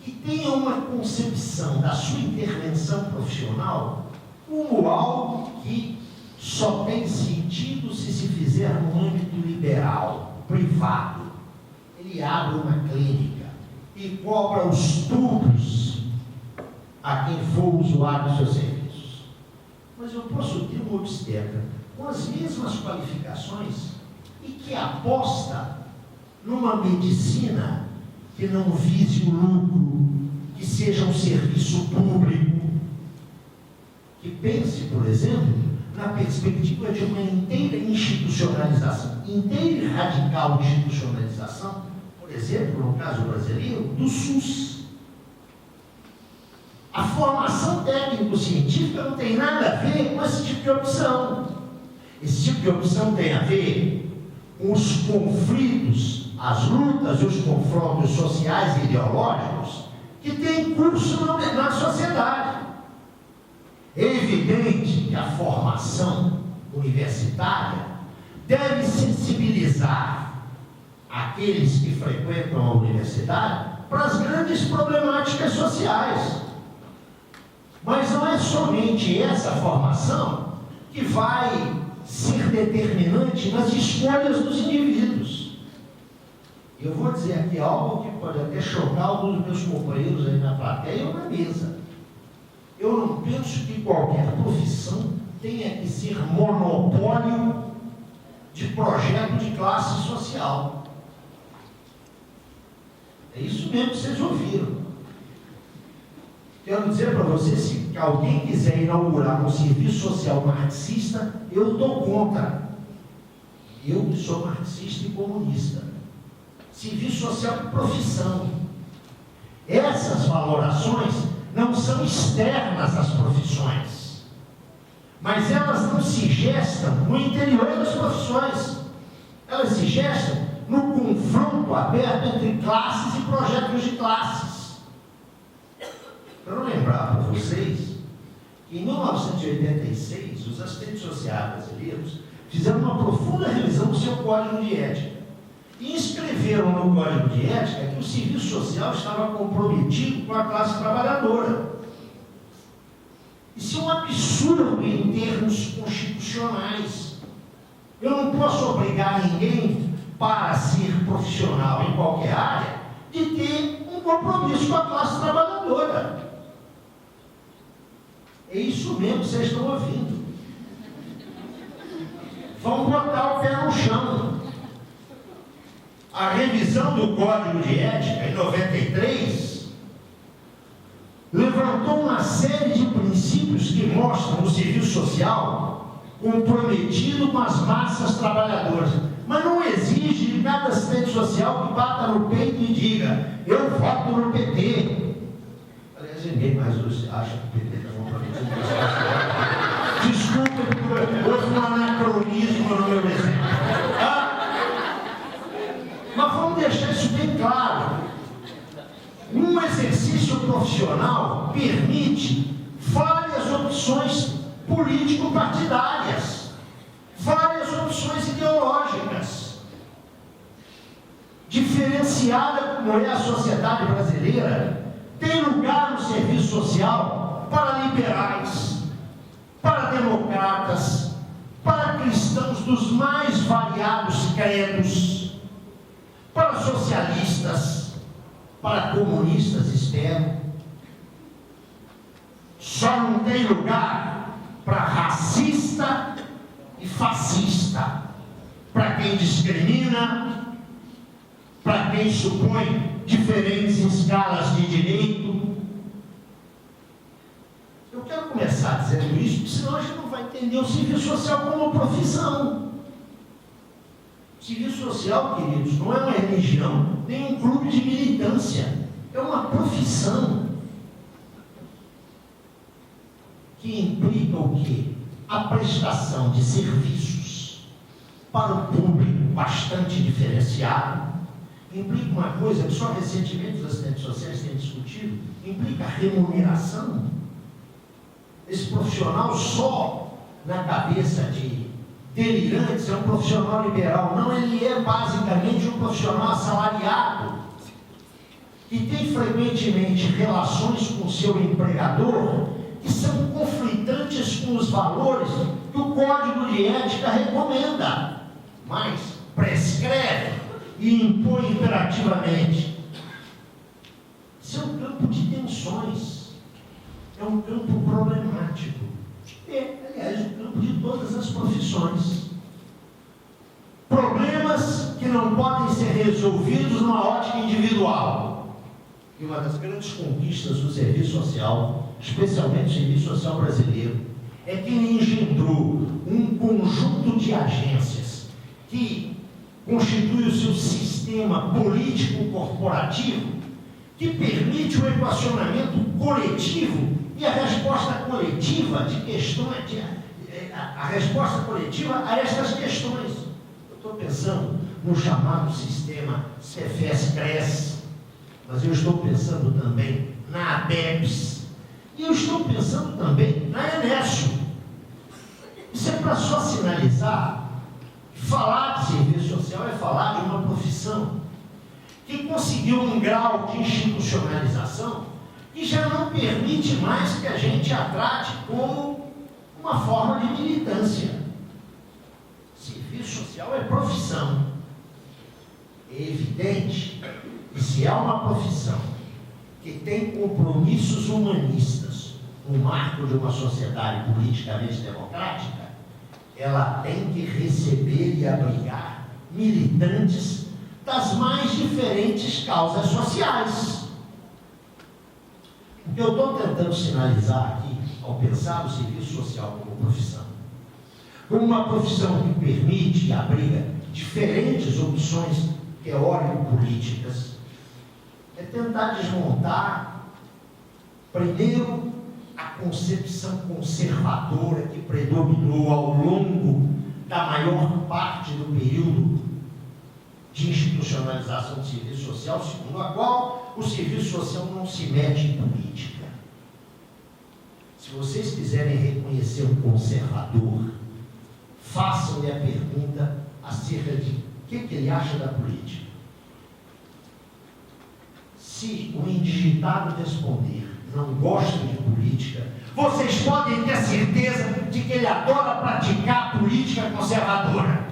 que tenha uma concepção da sua intervenção profissional como algo que só tem sentido se se fizer no âmbito liberal, privado. Ele abre uma clínica e cobra os tubos a quem for usuário dos seus serviços. Mas eu posso ter um obstetra com as mesmas qualificações e que aposta numa medicina que não vise o lucro, que seja um serviço público, que pense, por exemplo, na perspectiva de uma inteira institucionalização, inteira e radical institucionalização, por exemplo, no caso brasileiro, do SUS. A formação técnico-científica não tem nada a ver com esse tipo de opção. Esse tipo de opção tem a ver com os conflitos, as lutas e os confrontos sociais e ideológicos que têm curso na sociedade. É evidente que a formação universitária deve sensibilizar aqueles que frequentam a universidade para as grandes problemáticas sociais. Mas não é somente essa formação que vai ser determinante nas escolhas dos indivíduos. Eu vou dizer aqui algo que pode até chocar alguns dos meus companheiros aí na plateia ou na mesa. Eu não penso que qualquer profissão tenha que ser monopólio de projeto de classe social. É isso mesmo que vocês ouviram. Quero dizer para vocês, se alguém quiser inaugurar um serviço social marxista, eu estou contra. Eu que sou marxista e comunista. Serviço social é profissão. Essas valorações não são externas às profissões, mas elas não se gestam no interior das profissões. Elas se gestam no confronto aberto entre classes e projetos de classes. Quero lembrar para vocês que em 1986 os assistentes sociais brasileiros fizeram uma profunda revisão do seu código de ética e inscreveram no código de ética que o serviço social estava comprometido com a classe trabalhadora. Isso é um absurdo em termos constitucionais. Eu não posso obrigar ninguém, para ser profissional em qualquer área, de ter um compromisso com a classe trabalhadora. É isso mesmo que vocês estão ouvindo. Vamos botar o pé no chão. A revisão do Código de Ética, em 93, levantou uma série de princípios que mostram o serviço social comprometido com as massas trabalhadoras. Mas não exige de cada assistente social que bata no peito e diga: eu voto no PT. Aliás, ninguém mais hoje acha que o PT está comprometido com as massas. Desculpa, houve um anacronismo no meu exemplo. Mas vamos deixar isso bem claro. Um exercício profissional permite várias opções político-partidárias, várias opções ideológicas. Diferenciada como é a sociedade brasileira, tem lugar no serviço social para liberais, para democratas, para cristãos dos mais variados credos, para socialistas, para comunistas, espero. Só não tem lugar para racista e fascista, para quem discrimina, para quem supõe diferentes escalas de direito. Eu quero começar dizendo isso, porque senão a gente não vai entender o serviço social como profissão. O Serviço social, queridos, não é uma religião, nem um clube de militância. É uma profissão que implica o quê? A prestação de serviços para o público bastante diferenciado. Implica uma coisa que só recentemente os assistentes sociais têm discutido, implica a remuneração. Esse profissional só na cabeça de delirantes é um profissional liberal. Não, ele é basicamente um profissional assalariado, que tem frequentemente relações com o seu empregador que são conflitantes com os valores que o Código de Ética recomenda, mas prescreve e impõe imperativamente. Isso é um campo de tensões, é um campo problemático. É, aliás, o campo de todas as profissões. Problemas que não podem ser resolvidos numa ótica individual. E uma das grandes conquistas do serviço social, especialmente o serviço social brasileiro, é que ele engendrou um conjunto de agências que constitui o seu sistema político corporativo, que permite o equacionamento coletivo e a resposta coletiva de questões, a resposta coletiva a estas questões. Eu estou pensando no chamado sistema Cefes-Cres, mas eu estou pensando também na ABEPS, e eu estou pensando também na Enesso. Isso é para só sinalizar que falar de serviço social é falar de uma profissão que conseguiu um grau de institucionalização que já não permite mais que a gente a trate como uma forma de militância. Serviço social é profissão. É evidente que se é uma profissão que tem compromissos humanistas no marco de uma sociedade politicamente democrática, ela tem que receber e abrigar militantes das mais diferentes causas sociais. O que eu estou tentando sinalizar aqui, ao pensar o serviço social como profissão, como uma profissão que permite e abriga diferentes opções teórico-políticas, é tentar desmontar, primeiro, a concepção conservadora que predominou ao longo da maior parte do período de institucionalização do serviço social, segundo a qual o serviço social não se mete em política. Se vocês quiserem reconhecer um conservador, façam-lhe a pergunta acerca de o que ele acha da política. Se o indigitado responder, não gosto de política, vocês podem ter certeza de que ele adora praticar política conservadora.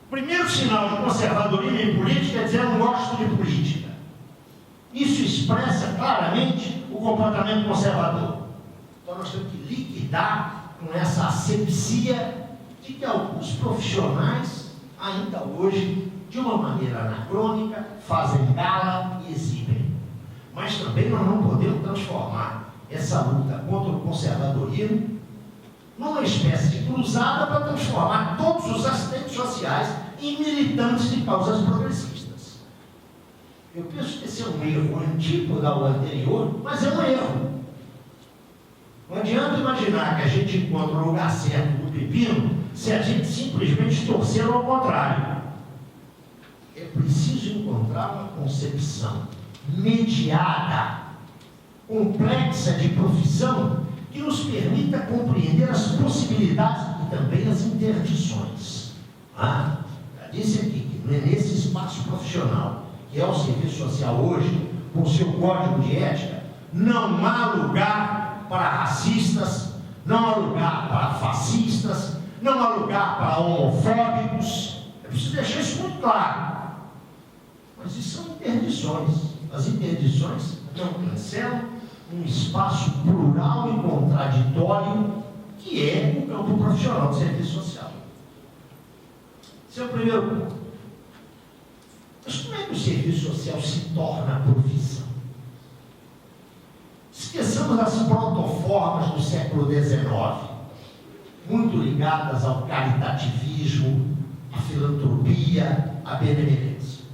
O primeiro sinal de conservadorismo em política é dizer eu não gosto de política. Isso expressa claramente o comportamento conservador. Então nós temos que liquidar com essa asepsia de que alguns profissionais, ainda hoje, de uma maneira anacrônica, fazem gala e exibem. Mas também nós não podemos transformar essa luta contra o conservadorismo numa espécie de cruzada para transformar todos os assistentes sociais em militantes de causas progressistas. Eu penso que esse é um erro antípoda ao anterior, mas é um erro. Não adianta imaginar que a gente encontra o lugar certo do pepino se a gente simplesmente torcer ao contrário. É preciso encontrar uma concepção mediada, complexa de profissão que nos permita compreender as possibilidades e também as interdições. Já disse aqui que nesse espaço profissional, que é o serviço social hoje, com o seu código de ética, não há lugar para racistas, não há lugar para fascistas, não há lugar para homofóbicos. É preciso deixar isso muito claro. Mas isso são interdições. As interdições não cancelam um espaço plural e contraditório que é o campo profissional do serviço social. Esse é o primeiro ponto. Mas como é que o serviço social se torna profissão? Esqueçamos as protoformas do século XIX. muito ligadas ao caritativismo, à filantropia, à benevolência.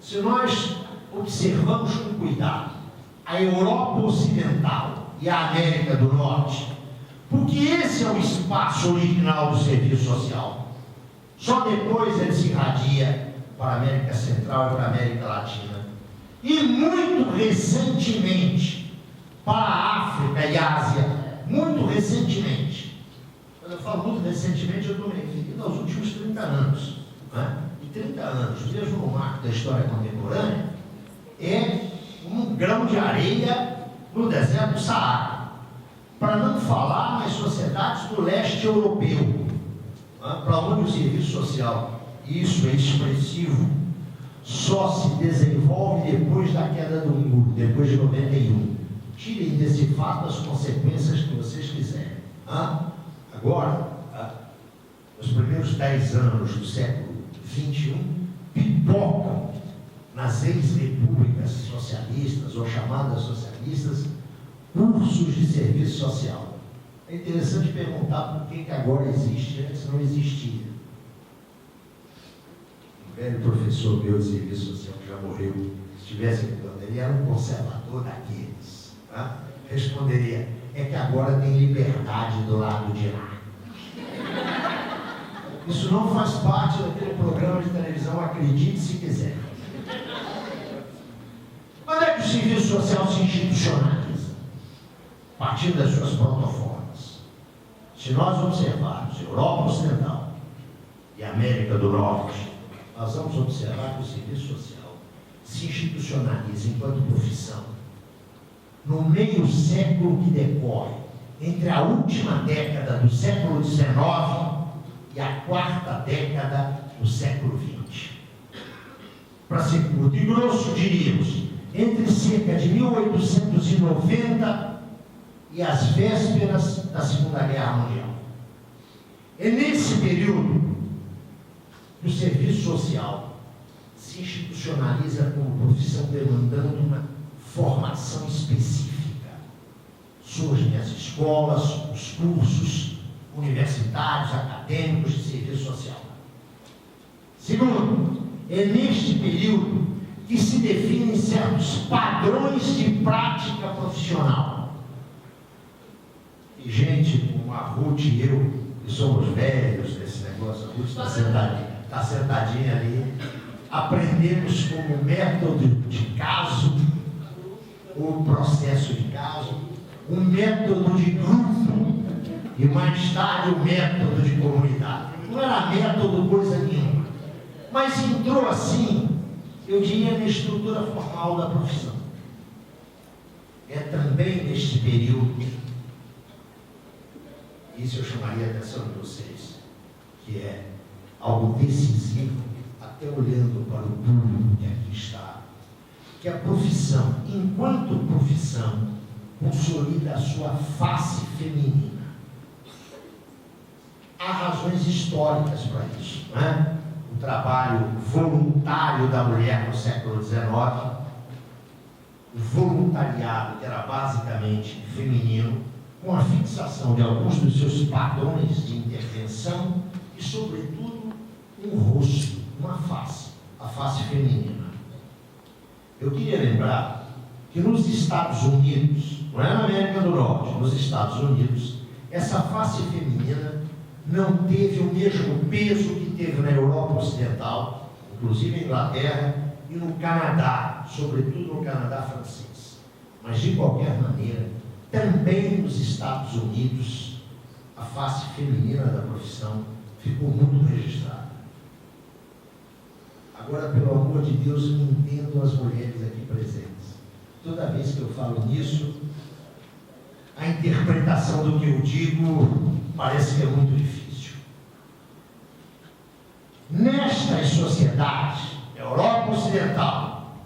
Se nós observamos com cuidado a Europa Ocidental e a América do Norte, porque esse é o espaço original do serviço social, só depois ele se irradia para a América Central e para a América Latina, e muito recentemente para a África e a Ásia, muito recentemente. Quando eu falo muito recentemente, eu estou me referindo aos últimos 30 anos. Né? E 30 anos, mesmo no marco da história contemporânea, é um grão de areia no deserto do Saara. Para não falar nas sociedades do leste europeu, né? Para onde o serviço social, isso é expressivo, só se desenvolve depois da queda do muro, depois de 91. Tirem desse fato as consequências que vocês quiserem. Agora, nos primeiros 10 anos do século XXI, pipocam nas ex-repúblicas socialistas ou chamadas socialistas cursos de serviço social. É interessante perguntar por que agora existe, antes não existia. Um velho professor meu de serviço social que já morreu, se estivesse perguntando, ele era um conservador daqueles. Tá? Responderia, é que agora tem liberdade do lado de lá. Isso não faz parte daquele programa de televisão, acredite se quiser. Quando é que o serviço social se institucionaliza? A partir das suas protoformas. Se nós observarmos Europa Ocidental e América do Norte, nós vamos observar que o serviço social se institucionaliza enquanto profissão no meio século que decorre entre a última década do século XIX e a quarta década do século XX. Para ser curto e grosso, diríamos, entre cerca de 1890 e as vésperas da Segunda Guerra Mundial. É nesse período que o serviço social se institucionaliza como profissão demandando uma formação específica. Surgem as escolas, os cursos universitários, acadêmicos de serviço social. Segundo, é neste período que se definem certos padrões de prática profissional. E gente como a Ruth e eu, que somos velhos nesse negócio, a Ruth está sentadinha ali, aprendemos como método de caso, o processo de caso, um método de grupo e mais tarde o método de comunidade. Não era método coisa nenhuma, mas entrou assim, eu diria, na estrutura formal da profissão. É também neste período, isso eu chamaria a atenção de vocês, que é algo decisivo, até olhando para o público que aqui está, que a profissão, enquanto profissão, consolida a sua face feminina. Há razões históricas para isso, não é? O trabalho voluntário da mulher no século XIX, o voluntariado que era basicamente feminino, com a fixação de alguns dos seus padrões de intervenção e, sobretudo, um rosto, uma face, a face feminina. Eu queria lembrar que nos Estados Unidos, não é na América do Norte, nos Estados Unidos, essa face feminina não teve o mesmo peso que teve na Europa Ocidental, inclusive na Inglaterra e no Canadá, sobretudo no Canadá francês. Mas, de qualquer maneira, também nos Estados Unidos, a face feminina da profissão ficou muito registrada. Agora, pelo amor de Deus, me entendam as mulheres aqui presentes. Toda vez que eu falo nisso, a interpretação do que eu digo parece que é muito difícil. Nestas sociedades, Europa Ocidental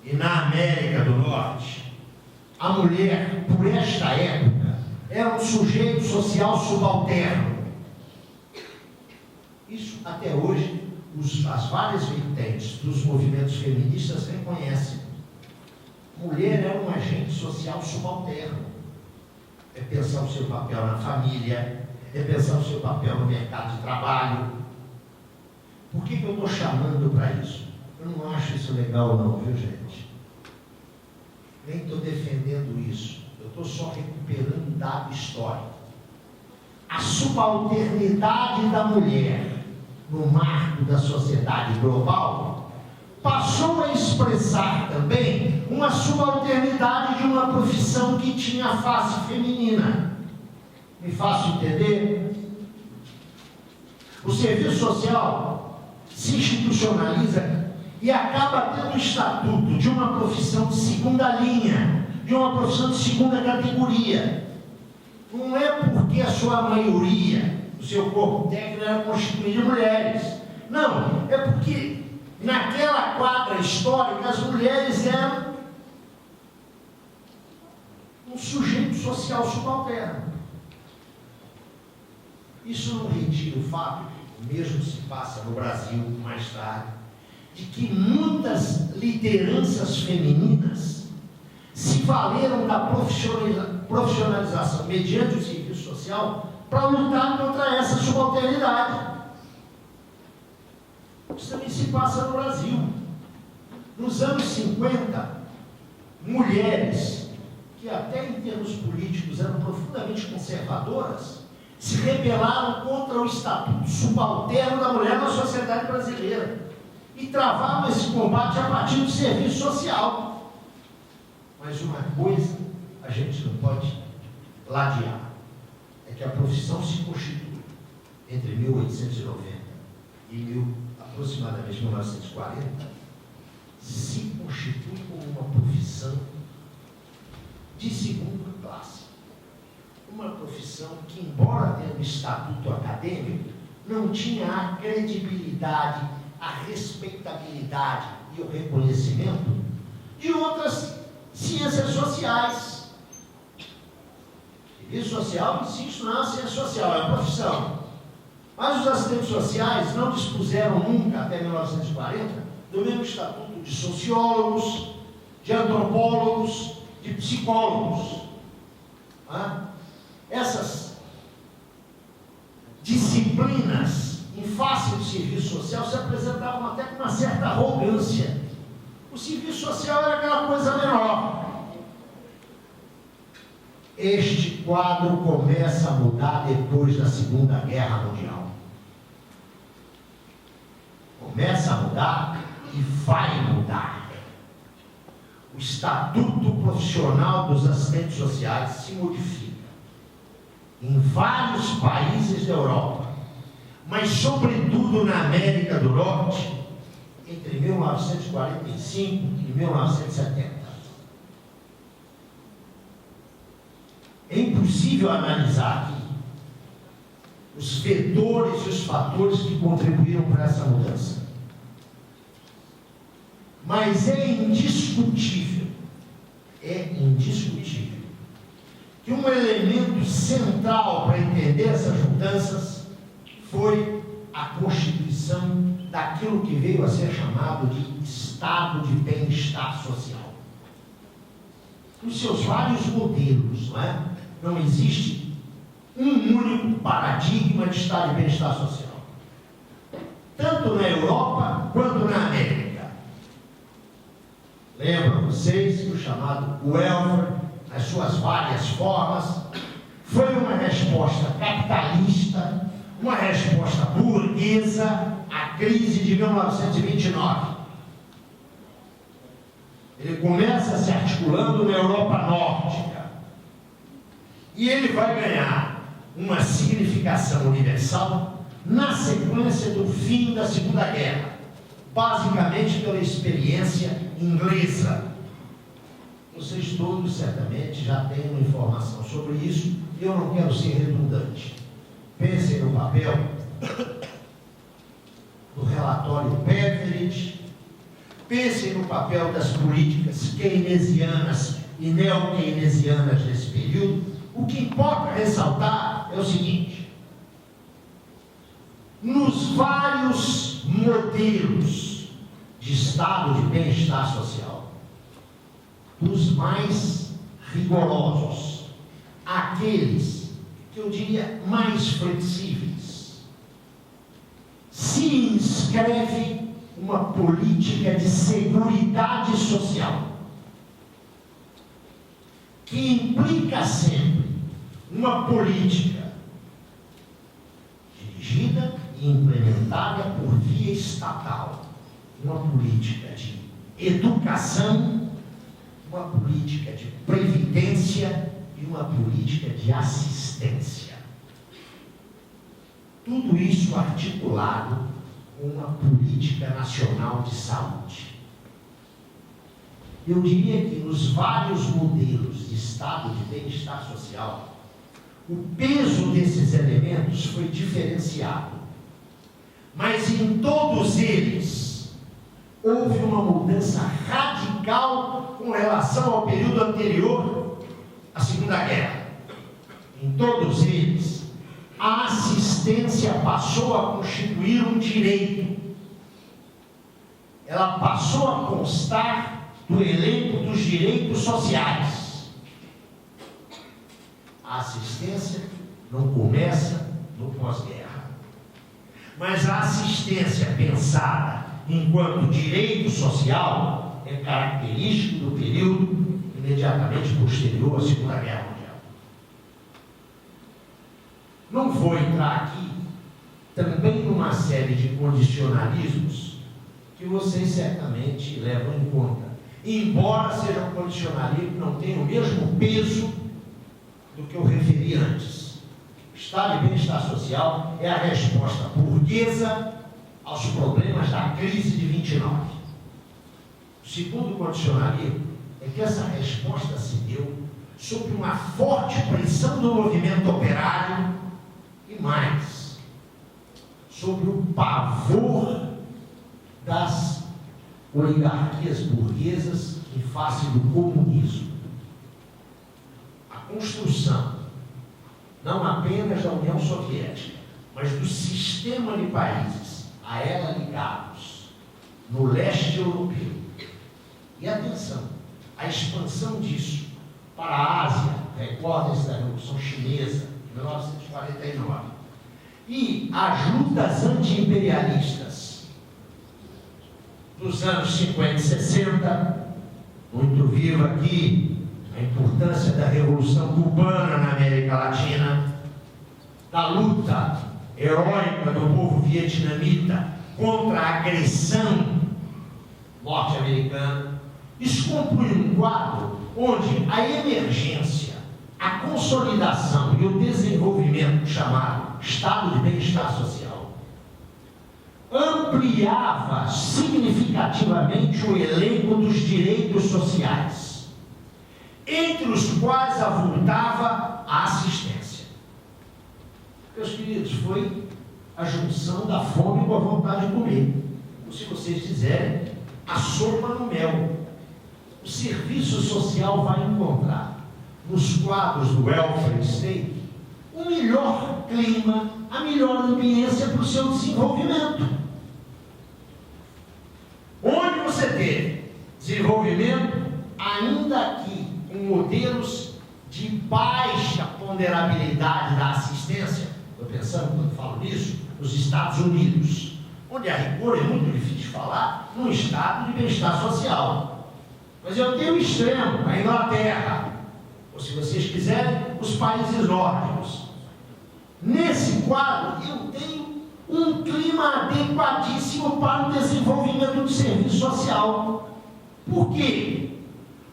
e na América do Norte, a mulher, por esta época, era um sujeito social subalterno. Isso, até hoje, as várias vertentes dos movimentos feministas reconhecem. Mulher é um agente social subalterno. É pensar o seu papel na família, repensar o seu papel no mercado de trabalho. Por que eu estou chamando para isso? Eu não acho isso legal não, viu gente? Nem estou defendendo isso. Eu estou só recuperando dado histórico. A subalternidade da mulher no marco da sociedade global passou a expressar também uma subalternidade de uma profissão que tinha face feminina. Me faço entender? O serviço social se institucionaliza e acaba tendo o estatuto de uma profissão de segunda linha, de uma profissão de segunda categoria. Não é porque a sua maioria do seu corpo técnico era constituído de mulheres. Não, é porque naquela quadra histórica as mulheres eram um sujeito social subalterno. Isso não retira o fato, o mesmo se passa no Brasil mais tarde, de que muitas lideranças femininas se valeram da profissionalização mediante o serviço social para lutar contra essa subalternidade. Isso também se passa no Brasil. Nos anos 50, mulheres que até em termos políticos eram profundamente conservadoras se rebelaram contra o estatuto subalterno da mulher na sociedade brasileira e travavam esse combate a partir do serviço social. Mas uma coisa a gente não pode ladear, é que a profissão se constitui entre 1890 e aproximadamente 1940, se constitui como uma profissão de segunda classe. Uma profissão que, embora tenha um estatuto acadêmico, não tinha a credibilidade, a respeitabilidade e o reconhecimento de outras ciências sociais. Serviço social, insisto, não é uma ciência social, é uma profissão. Mas os assistentes sociais não dispuseram nunca, até 1940, do mesmo estatuto de sociólogos, de antropólogos, de psicólogos. Essas disciplinas em face do serviço social se apresentavam até com uma certa arrogância. O serviço social era aquela coisa menor. Este quadro começa a mudar depois da Segunda Guerra Mundial. Começa a mudar e vai mudar. O estatuto profissional dos assistentes sociais se modifica em vários países da Europa, mas sobretudo na América do Norte, entre 1945 e 1970. É impossível analisar aqui os vetores e os fatores que contribuíram para essa mudança. Mas é indiscutível que um elemento central para entender essas mudanças foi a constituição daquilo que veio a ser chamado de estado de bem-estar social. Os seus vários modelos, não é? Não existe um único paradigma de estado de bem-estar social. Tanto na Europa quanto na América. Lembram vocês que o chamado welfare, nas suas várias formas, foi uma resposta capitalista, uma resposta burguesa à crise de 1929. Ele começa se articulando na Europa Nórdica e ele vai ganhar uma significação universal na sequência do fim da Segunda Guerra, basicamente pela experiência inglesa. Vocês todos certamente já têm uma informação sobre isso e eu não quero ser redundante. Pensem no papel do relatório Beveridge, pensem no papel das políticas keynesianas e neo-keynesianas desse período. O que importa ressaltar é o seguinte: nos vários modelos de estado de bem-estar social, dos mais rigorosos, aqueles que eu diria, mais flexíveis, se inscreve uma política de seguridade social, que implica sempre uma política dirigida e implementada por via estatal, uma política de educação, uma política de previdência e uma política de assistência. Tudo isso articulado com uma política nacional de saúde. Eu diria que nos vários modelos de estado de bem-estar social, o peso desses elementos foi diferenciado. Mas em todos eles, houve uma mudança radical com relação ao período anterior à Segunda Guerra. Em todos eles, a assistência passou a constituir um direito. Ela passou a constar do elenco dos direitos sociais. A assistência não começa no pós-guerra, mas a assistência pensada enquanto direito social é característico do período imediatamente posterior à Segunda Guerra Mundial. Não vou entrar aqui também numa série de condicionalismos que vocês certamente levam em conta, embora seja um condicionalismo que não tenha o mesmo peso do que eu referi antes. O estado de bem-estar social é a resposta burguesa aos problemas da crise de 29. O segundo condicionalismo é que essa resposta se deu sob uma forte pressão do movimento operário e mais, sobre o pavor das oligarquias burguesas em face do comunismo. A construção, não apenas da União Soviética, mas do sistema de países a ela ligados no leste europeu. E atenção, a expansão disso para a Ásia, recordem-se da Revolução Chinesa, em 1949, e as lutas anti-imperialistas dos anos 50 e 60, muito viva aqui a importância da Revolução Cubana na América Latina, da luta heróica do povo vietnamita contra a agressão norte-americana. Isso compõe um quadro onde a emergência, a consolidação e o desenvolvimento chamado estado de bem-estar social ampliava significativamente o elenco dos direitos sociais, entre os quais avultava a assistência. Meus queridos, foi a junção da fome com a vontade de comer. Ou, se vocês quiserem, a sopa no mel. O serviço social vai encontrar nos quadros do welfare state o melhor clima, a melhor ambiência para o seu desenvolvimento. Onde você teve desenvolvimento, ainda que com modelos de baixa ponderabilidade da assistência, estou pensando quando falo nisso, nos Estados Unidos, onde a rigor é muito difícil falar num estado de bem-estar social. Mas eu tenho o extremo, a Inglaterra, ou, se vocês quiserem, os países nórdicos. Nesse quadro, eu tenho um clima adequadíssimo para o desenvolvimento do serviço social. Por quê?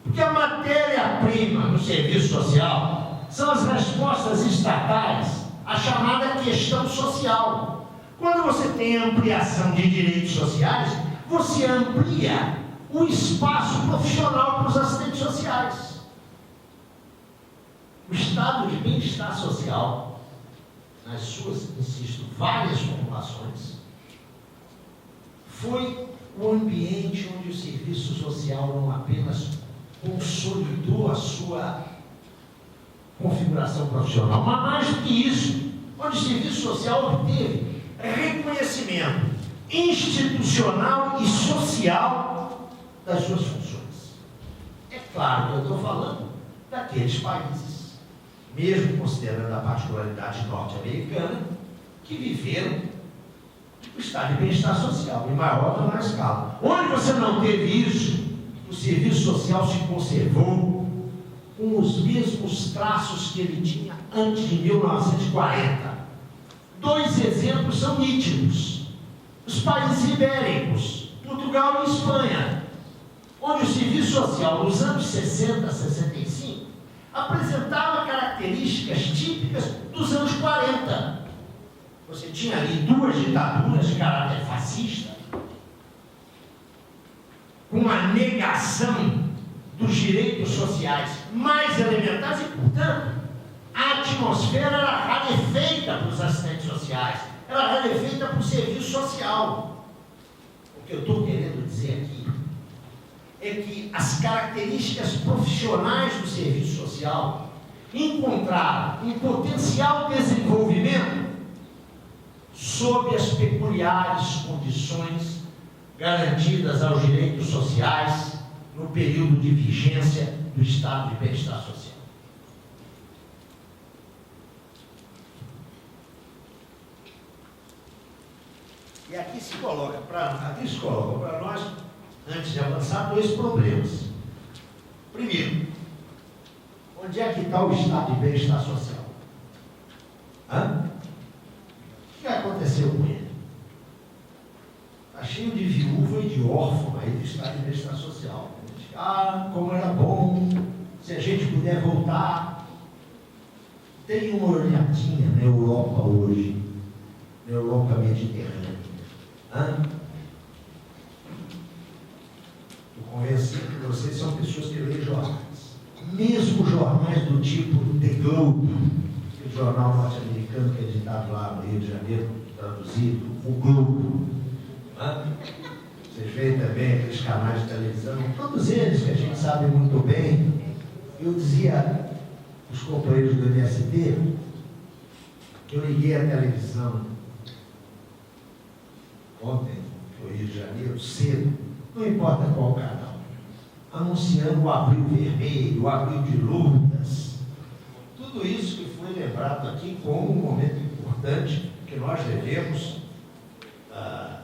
Porque a matéria-prima do serviço social são as respostas estatais à chamada questão social. Quando você tem ampliação de direitos sociais, você amplia o espaço profissional para os assistentes sociais. O estado de bem-estar social, nas suas, insisto, várias formulações, foi o ambiente onde o serviço social não apenas consolidou a sua configuração profissional, mas mais do que isso, onde o serviço social obteve reconhecimento institucional e social das suas funções. É claro que eu estou falando daqueles países mesmo considerando a particularidade norte-americana, que viveram o estado de bem-estar social, em maior ou menor escala. Onde você não teve isso, o serviço social se conservou com os mesmos traços que ele tinha antes de 1940. Dois exemplos são nítidos. Os países ibéricos, Portugal e Espanha, onde o serviço social nos anos 60, 65, apresentava características típicas dos anos 40. Você tinha ali duas ditaduras de caráter fascista, com uma negação dos direitos sociais mais elementares e, portanto, a atmosfera era rarefeita para os assistentes sociais, era rarefeita para o serviço social. O que eu estou querendo dizer aqui é que as características profissionais do serviço social encontraram um potencial desenvolvimento sob as peculiares condições garantidas aos direitos sociais no período de vigência do estado de bem-estar social. E aqui se coloca para nós, antes de avançar, dois problemas. Primeiro, onde é que está o estado de bem-estar social? O que aconteceu com ele? Está cheio de viúva e de órfão aí do estado de bem-estar social. Como era bom, se a gente puder voltar. Tem uma olhadinha na Europa hoje, na Europa mediterrânea. Estou convencido que vocês são pessoas que leem jornais. Mesmo jornais do tipo The Globe, aquele jornal norte-americano que é editado lá no Rio de Janeiro, traduzido, o Globo. Vocês veem também aqueles canais de televisão, todos eles que a gente sabe muito bem. Eu dizia aos companheiros do MST, que eu liguei a televisão ontem, no Rio de Janeiro, cedo, não importa qual canal, anunciando o Abril Vermelho, o Abril de Lutas, tudo isso que foi lembrado aqui como um momento importante que nós devemos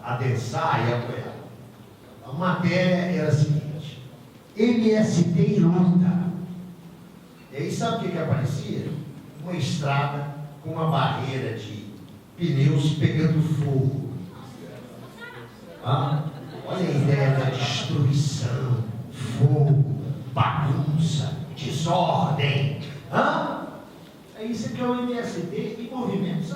adensar e apoiar. A matéria era a seguinte: MST em luta. E aí sabe o que aparecia? Uma estrada com uma barreira de pneus pegando fogo. Olha a ideia da destruição, fogo, bagunça, desordem. É isso que é o MST e movimentos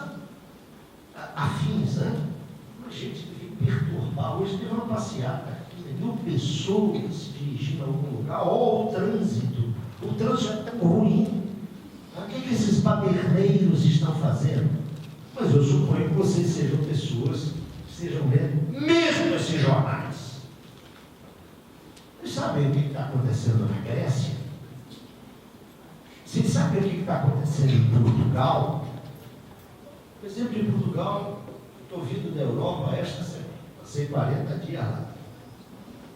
afins. A gente tem que perturbar. Hoje teve uma passeata, 1.000 pessoas se dirigindo a algum lugar. Olha o trânsito. O trânsito é tão ruim. O que esses baderneiros estão fazendo? Mas eu suponho que vocês sejam pessoas que sejam mesmo esses jornais. Vocês sabem o que está acontecendo na Grécia? Vocês sabem o que está acontecendo em Portugal? Por exemplo, em Portugal, estou vindo da Europa esta semana, passei 40 dias lá.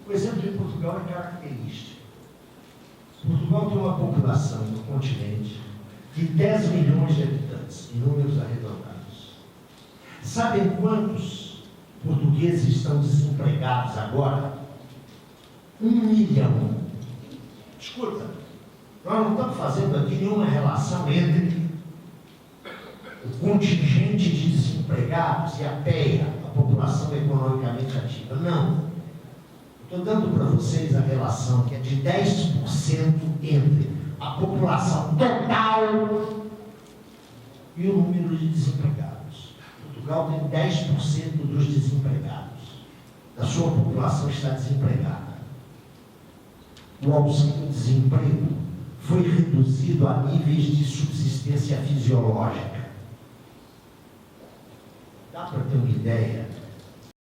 O exemplo de Portugal é característico. Portugal tem uma população no continente de 10 milhões de habitantes, em números arredondados. Sabem quantos portugueses estão desempregados agora? 1 milhão. Escuta, nós não estamos fazendo aqui nenhuma relação entre o contingente de desempregados e a PEA, a população economicamente ativa. Não. Estou dando para vocês a relação que é de 10% entre a população total e o número de desempregados. Portugal tem 10% dos desempregados. Da sua população está desempregada. O auxílio-desemprego foi reduzido a níveis de subsistência fisiológica. Dá para ter uma ideia